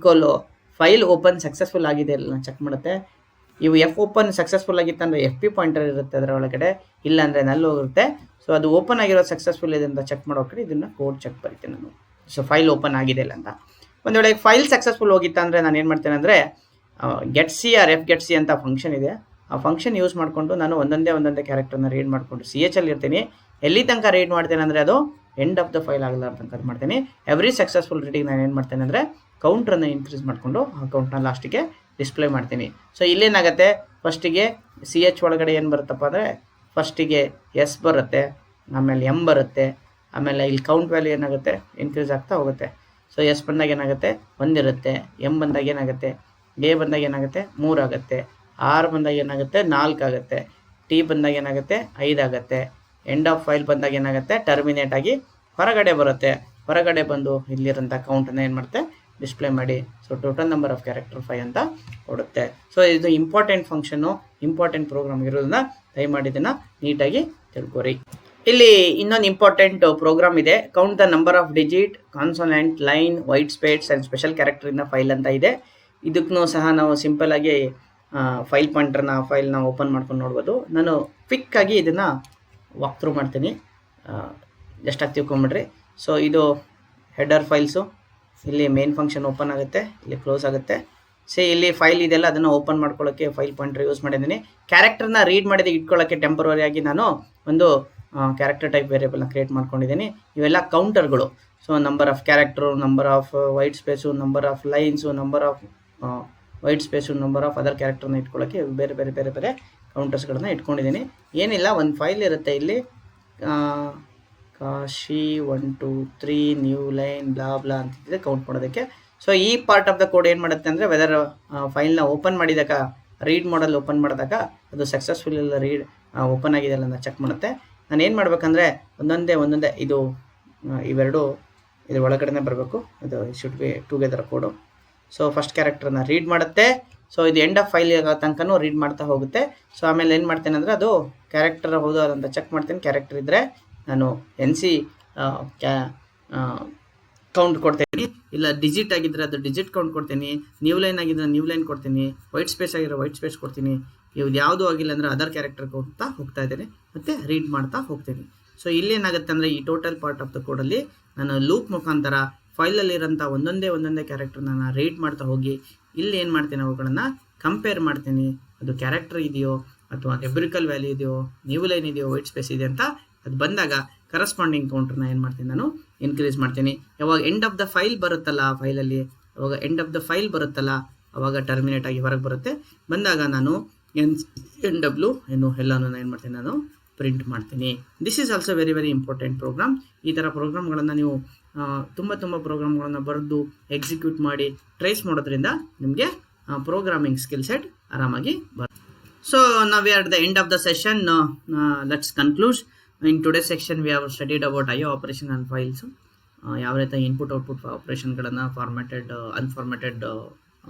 ಫೈಲ್ ಓಪನ್ ಸಕ್ಸಸ್ಫುಲ್ ಆಗಿದೆ ಅಲ್ಲ ಚೆಕ್ ಮಾಡುತ್ತೆ. ಇವು ಓಪನ್ ಸಕ್ಸಸ್ಫುಲ್ ಆಗಿತ್ತು ಅಂದರೆ FP ಪಾಯಿಂಟರ್ ಇರುತ್ತೆ ಅದರ ಒಳಗಡೆ, ಇಲ್ಲ ಅಂದರೆ ನಲ್ಲಿ ಹೋಗುತ್ತೆ. ಸೊ ಅದು ಓಪನ್ ಆಗಿರೋ ಸಕ್ಸಸ್ಫುಲ್ ಇದೆ ಅಂತ ಚೆಕ್ ಮಾಡೋ ಕಡೆ ಇದನ್ನು ಕೋಡ್ ಚೆಕ್ ಬರೀತೀನಿ ನಾನು. ಸೊ ಫೈಲ್ ಓಪನ್ ಆಗಿದೆ ಇಲ್ಲ ಅಂತ. ಒಂದು ವೇಳೆ ಫೈಲ್ ಸಕ್ಸಸ್ಫುಲ್ ಹೋಗಿತ್ತು ಅಂದರೆ ನಾನು ಏನು ಮಾಡ್ತೇನೆ ಅಂದರೆ ಗೆಟ್ ಸಿ ಅಂತ ಫಂಕ್ಷನ್ ಇದೆ, ಆ ಫಂಕ್ಷನ್ ಯೂಸ್ ಮಾಡಿಕೊಂಡು ನಾನು ಒಂದೊಂದೇ ಕ್ಯಾರೆಕ್ಟರ್ನ ರೀಡ್ ಮಾಡಿಕೊಂಡು CH ಅಲ್ಲಿ ಇರ್ತೀನಿ. ಎಲ್ಲಿ ತನಕ ರೀಡ್ ಮಾಡ್ತೇನೆ ಅಂದರೆ ಅದು ಎಂಡ್ ಆಫ್ ದ ಫೈಲ್ ಆಗಲ್ಲ ತನಕ ಮಾಡ್ತೇನೆ. ಎವ್ರಿ ಸಕ್ಸಸ್ಫುಲ್ ರೀಡಿಂಗ್ ನಾನು ಏನು ಮಾಡ್ತೇನೆ ಅಂದರೆ ಕೌಂಟ್ರನ್ನು ಇನ್ಕ್ರೀಸ್ ಮಾಡಿಕೊಂಡು ಆ ಕೌಂಟ್ನ ಲಾಸ್ಟಿಗೆ ಡಿಸ್ಪ್ಲೇ ಮಾಡ್ತೀನಿ. ಸೊ ಇಲ್ಲೇನಾಗುತ್ತೆ, ಫಸ್ಟಿಗೆ CH ಒಳಗಡೆ ಏನು ಬರುತ್ತಪ್ಪ ಅಂದರೆ ಫಸ್ಟಿಗೆ S ಬರುತ್ತೆ, ಆಮೇಲೆ M ಬರುತ್ತೆ, ಆಮೇಲೆ ಇಲ್ಲಿ ಕೌಂಟ್ ವ್ಯಾಲ್ಯೂ ಏನಾಗುತ್ತೆ ಇನ್ಕ್ರೀಸ್ ಆಗ್ತಾ ಹೋಗುತ್ತೆ. ಸೊ S ಬಂದಾಗ ಏನಾಗುತ್ತೆ 1 ಇರುತ್ತೆ, M ಬಂದಾಗ ಏನಾಗುತ್ತೆ, A ಬಂದಾಗ ಏನಾಗುತ್ತೆ 3 ಆಗುತ್ತೆ, R ಬಂದಾಗ ಏನಾಗುತ್ತೆ 4 ಆಗುತ್ತೆ, T ಬಂದಾಗ ಏನಾಗುತ್ತೆ 5 ಆಗುತ್ತೆ, ಎಂಡ್ ಆಫ್ ಫೈಲ್ ಬಂದಾಗ ಏನಾಗುತ್ತೆ ಟರ್ಮಿನೇಟ್ ಆಗಿ ಹೊರಗಡೆ ಬರುತ್ತೆ. ಹೊರಗಡೆ ಬಂದು ಇಲ್ಲಿರೋಂಥ ಕೌಂಟನ್ನು ಏನು ಮಾಡುತ್ತೆ ಡಿಸ್ಪ್ಲೇ ಮಾಡಿ. So total number of character 5 ಅಂತ ಕೊಡುತ್ತೆ. ಸೊ ಇದು ಇಂಪಾರ್ಟೆಂಟ್ ಫಂಕ್ಷನ್ನು, ಇಂಪಾರ್ಟೆಂಟ್ ಪ್ರೋಗ್ರಾಮ್ ಇರೋದನ್ನ ದಯಮಾಡಿ ಇದನ್ನು ನೀಟಾಗಿ ತಿಳ್ಕೊರಿ. ಇಲ್ಲಿ ಇನ್ನೊಂದು ಇಂಪಾರ್ಟೆಂಟ್ ಪ್ರೋಗ್ರಾಮ್ ಇದೆ, count the number of digit, consonant, line, white space and special character in file ಅಂತ ಇದೆ. ಇದಕ್ಕೂ ಸಹ ನಾವು ಸಿಂಪಲ್ ಆಗಿ ಫೈಲ್ ಪಾಯಿಂಟರ್ನ ಫೈಲ್ನ ಓಪನ್ ಮಾಡ್ಕೊಂಡು ನೋಡ್ಬೋದು. ನಾನು ಕ್ವಿಕ್ಕಾಗಿ ಇದನ್ನು ವಾಕ್ ಥ್ರೂ ಮಾಡ್ತೀನಿ, ಜಸ್ಟಾಗಿ ತಿಳ್ಕೊಂಬಿಡ್ರಿ. ಸೊ ಇದು ಹೆಡರ್ ಫೈಲ್ಸು, ಇಲ್ಲಿ ಮೇನ್ ಫಂಕ್ಷನ್ ಓಪನ್ ಆಗುತ್ತೆ, ಇಲ್ಲಿ ಕ್ಲೋಸ್ ಆಗುತ್ತೆ. ಇಲ್ಲಿ ಫೈಲ್ ಇದೆಲ್ಲ ಅದನ್ನು ಓಪನ್ ಮಾಡ್ಕೊಳ್ಳೋಕ್ಕೆ ಫೈಲ್ ಪಾಯಿಂಟರ್ ಯೂಸ್ ಮಾಡಿದ್ದೀನಿ. ಕ್ಯಾರೆಕ್ಟರ್ನ ರೀಡ್ ಮಾಡಿದ ಇಟ್ಕೊಳ್ಳೋಕ್ಕೆ ಟೆಂಪರರಿ ಆಗಿ ನಾನು ಒಂದು ಕ್ಯಾರೆಕ್ಟರ್ ಟೈಪ್ ವೇರಿಯಬಲ್ನ ಕ್ರಿಯೇಟ್ ಮಾಡ್ಕೊಂಡಿದ್ದೀನಿ. ಇವೆಲ್ಲ ಕೌಂಟರ್ಗಳು. So number of character, number of white space, number of lines, number of white space, number of other ಕ್ಯಾರೆಕ್ಟರ್ನ ಇಟ್ಕೊಳ್ಳೋಕ್ಕೆ ಬೇರೆ ಕೌಂಟರ್ಸ್ಗಳನ್ನ ಇಟ್ಕೊಂಡಿದ್ದೀನಿ. ಏನಿಲ್ಲ, ಒಂದು ಫೈಲ್ ಇರುತ್ತೆ ಇಲ್ಲಿ, ಕಾಶಿ 1 2 3 ನ್ಯೂ ಲೈನ್ ಬ್ಲಾ ಅಂತಿದೆ ಕೌಂಟ್ ಮಾಡೋದಕ್ಕೆ. ಸೊ ಈ ಪಾರ್ಟ್ ಆಫ್ ದ ಕೋಡ್ ಏನು ಮಾಡುತ್ತೆ ಅಂದರೆ ವೆದರ್ ಫೈಲ್ನ ಓಪನ್ ಮಾಡಿದಾಗ ರೀಡ್ ಮಾಡಲ್ ಓಪನ್ ಮಾಡಿದಾಗ ಅದು ಸಕ್ಸಸ್ಫುಲ್ ಇಲ್ಲ ರೀಡ್ ಓಪನ್ ಆಗಿದೆ ಅಲ್ಲ ಅಂತ ಚೆಕ್ ಮಾಡುತ್ತೆ. ನಾನು ಏನು ಮಾಡಬೇಕಂದ್ರೆ ಒಂದೊಂದೇ ಇದು ಇವೆರಡು ಇದ್ರ ಒಳಗಡೆ ಬರಬೇಕು, ಇದು should be together code. So first ಕ್ಯಾರೆಕ್ಟರ್ನ ರೀಡ್ ಮಾಡುತ್ತೆ. ಸೊ ಇದು ಎಂಡ್ ಆಫ್ ಫೈಲ್ ತನಕನೂ ರೀಡ್ ಮಾಡ್ತಾ ಹೋಗುತ್ತೆ. ಸೊ ಆಮೇಲೆ ಏನು ಮಾಡ್ತೇನೆ ಅಂದರೆ ಅದು ಕ್ಯಾರೆಕ್ಟರ್ ಹೌದು ಅದಂತ ಚೆಕ್ ಮಾಡ್ತೀನಿ. ಕ್ಯಾರೆಕ್ಟರ್ ಇದ್ದರೆ ನಾನು NC ಕೌಂಟ್ ಕೊಡ್ತೀನಿ, ಇಲ್ಲ ಡಿಜಿಟ್ ಆಗಿದ್ದರೆ ಅದು ಡಿಜಿಟ್ ಕೌಂಟ್ ಕೊಡ್ತೀನಿ, ನ್ಯೂ ಲೈನ್ ಆಗಿದ್ದರೆ ನ್ಯೂ ಲೈನ್ ಕೊಡ್ತೀನಿ, ವೈಟ್ ಸ್ಪೇಸ್ ಆಗಿರೋ ವೈಟ್ ಸ್ಪೇಸ್ ಕೊಡ್ತೀನಿ. ಇವು ಯಾವುದೂ ಆಗಿಲ್ಲ ಅಂದರೆ ಅದರ್ ಕ್ಯಾರೆಕ್ಟರ್ ಕೊಡ್ತಾ ಹೋಗ್ತಾ ಇದ್ದೇನೆ ಮತ್ತು ರೀಡ್ ಮಾಡ್ತಾ ಹೋಗ್ತೀನಿ. ಸೊ ಇಲ್ಲೇನಾಗುತ್ತೆ ಅಂದರೆ ಈ ಟೋಟಲ್ ಪಾರ್ಟ್ ಆಫ್ ದ ಕೋಡಲ್ಲಿ ನಾನು ಲೂಪ್ ಮುಖಾಂತರ ಫೈಲಲ್ಲಿರೋಂಥ ಒಂದೊಂದೇ ಕ್ಯಾರೆಕ್ಟರ್ನ ನಾನು ರೀಡ್ ಮಾಡ್ತಾ ಹೋಗಿ ಇಲ್ಲಿ ಏನು ಮಾಡ್ತೀನಿ ಅವುಗಳನ್ನು ಕಂಪೇರ್ ಮಾಡ್ತೀನಿ. ಅದು ಕ್ಯಾರೆಕ್ಟರ್ ಇದೆಯೋ ಅಥವಾ ಎಬ್ರಿಕಲ್ ವ್ಯಾಲ್ಯೂ ಇದೆಯೋ, ನ್ಯೂ ಲೈನ್ ಇದೆಯೋ, ವೈಟ್ ಸ್ಪೇಸ್ ಇದೆ ಅಂತ ಅದು ಬಂದಾಗ ಕರೆಸ್ಪಾಂಡಿಂಗ್ ಕೌಂಟ್ರನ್ನ ಏನು ಮಾಡ್ತೀನಿ ನಾನು ಇನ್ಕ್ರೀಸ್ ಮಾಡ್ತೀನಿ. ಯಾವಾಗ ಎಂಡ್ ಆಫ್ ದ ಫೈಲ್ ಬರುತ್ತಲ್ಲ ಫೈಲಲ್ಲಿ, ಅವಾಗ ಎಂಡ್ ಆಫ್ ದ ಫೈಲ್ ಬರುತ್ತಲ್ಲ ಅವಾಗ ಟರ್ಮಿನೇಟ್ ಆಗಿ ಹೊರಗೆ ಬರುತ್ತೆ. ಬಂದಾಗ ನಾನು NW ಎಲ್ಲನೂ ಏನು ಮಾಡ್ತೀನಿ ನಾನು ಪ್ರಿಂಟ್ ಮಾಡ್ತೀನಿ. This is also very very important program. ಈ ಥರ ಪ್ರೋಗ್ರಾಮ್ಗಳನ್ನು ನೀವು ತುಂಬ ಪ್ರೋಗ್ರಾಮ್ಗಳನ್ನು ಬರೆದು ಎಕ್ಸಿಕ್ಯೂಟ್ ಮಾಡಿ ಟ್ರೇಸ್ ಮಾಡೋದ್ರಿಂದ ನಿಮಗೆ ಪ್ರೋಗ್ರಾಮಿಂಗ್ ಸ್ಕಿಲ್ ಸೆಟ್ ಆರಾಮಾಗಿ ಬರುತ್ತೆ. So now we are at the end of the session. Let's conclude. In today's section we have studied about IO operation and files. ಯಾವ ರೀತಿ ಇನ್ಪುಟ್ ಔಟ್ಪುಟ್ ಆಪ್ರೇಷನ್ಗಳನ್ನು ಫಾರ್ಮ್ಯಾಟೆಡ್ ಅನ್ಫಾರ್ಮ್ಯಾಟೆಡ್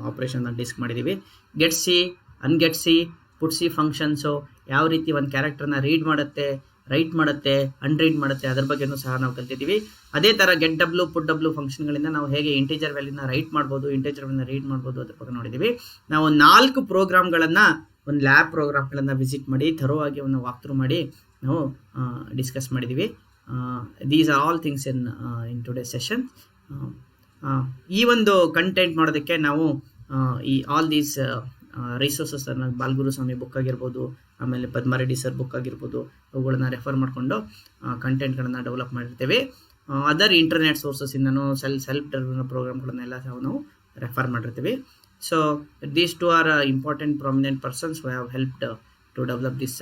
ಆಪ್ರೇಷನ್ನ ಡಿಸ್ಕ್ ಮಾಡಿದ್ದೀವಿ. Get C, ಅನ್ಗೆಟ್ C, put C functions ಯಾವ ರೀತಿ ಒಂದು ಕ್ಯಾರೆಕ್ಟರ್ನ read ಮಾಡುತ್ತೆ, right ಮಾಡುತ್ತೆ, ಅನ್ರೀಡ್ ಮಾಡುತ್ತೆ, ಅದ್ರ ಬಗ್ಗೆನೂ ಸಹ ನಾವು ಕಲ್ತಿದ್ದೀವಿ. ಅದೇ ಥರ ಗೆಟ್ ಡಬ್ಲ್ಯೂ ಪುಟ್ ಡಬ್ಲ್ಯೂ ಫಂಕ್ಷನ್ಗಳಿಂದ ನಾವು ಹೇಗೆ ಇಂಟೀಜರ್ ವ್ಯಾಲ್ಯೂನ ರೈಟ್ ಮಾಡ್ಬೋದು, ಇಂಟೀಜರ್ ವ್ಯಾಲ್ಯೂನ ರೀಡ್ ಮಾಡ್ಬೋದು ಅದ್ರ ಬಗ್ಗೆ ನೋಡಿದ್ದೀವಿ. ನಾವು 4 ಪ್ರೋಗ್ರಾಮ್ಗಳನ್ನು, ಒಂದು ಲ್ಯಾಬ್ ಪ್ರೋಗ್ರಾಮ್ಗಳನ್ನು ವಿಸಿಟ್ ಮಾಡಿ ಥರೋವಾಗಿ ಒಂದು ವಾಕ್ ಥ್ರೂ ಮಾಡಿ ನಾವು ಡಿಸ್ಕಸ್ ಮಾಡಿದ್ದೀವಿ. These are all things in today session. ಈ ಒಂದು ಕಂಟೆಂಟ್ ಮಾಡೋದಕ್ಕೆ ನಾವು ಈ all these resources Balaguru Swamy book ಆಗಿರ್ಬೋದು, ಆಮೇಲೆ ಪದ್ಮಾರೆಡ್ಡಿ ಸರ್ ಬುಕ್ ಆಗಿರ್ಬೋದು, ಅವುಗಳನ್ನ ರೆಫರ್ ಮಾಡಿಕೊಂಡು ಕಂಟೆಂಟ್ಗಳನ್ನು ಡೆವಲಪ್ ಮಾಡಿರ್ತೇವೆ. ಅದರ್ ಇಂಟರ್ನೆಟ್ ಸೋರ್ಸಸ್ಸಿಂದನೂ ಸೆಲ್ಫ್ ಡೆವಲಪ್ಮೆಂಟ್ ಪ್ರೋಗ್ರಾಮ್ಗಳನ್ನೆಲ್ಲ ಸಹ ನಾವು ರೆಫರ್ ಮಾಡಿರ್ತೀವಿ. So these two are important prominent persons who have helped to develop this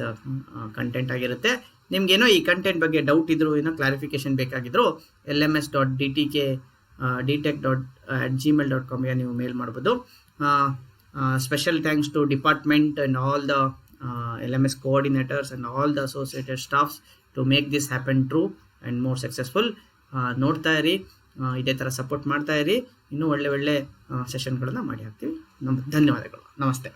content ಆಗಿರುತ್ತೆ. ನಿಮ್ಗೇನೋ ಈ ಕಂಟೆಂಟ್ ಬಗ್ಗೆ ಡೌಟ್ ಇದ್ರು, ಏನೋ ಕ್ಲಾರಿಫಿಕೇಶನ್ ಬೇಕಾಗಿದ್ರು lms.dtk.gmail.com ನೀವು ಮೇಲ್ ಮಾಡ್ಬೋದು. Special thanks to department and all the LMS coordinators and all the associated staffs to make this happen true and more successful. ನೋಡ್ತಾ ಇರಿ, ಇದೇ ಥರ ಸಪೋರ್ಟ್ ಮಾಡ್ತಾ ಇರಿ. ಇನ್ನೂ ಒಳ್ಳೆ ಸೆಷನ್ಗಳನ್ನು ಮಾಡಿ ಹಾಕ್ತೀವಿ. ಧನ್ಯವಾದಗಳು. ನಮಸ್ತೆ.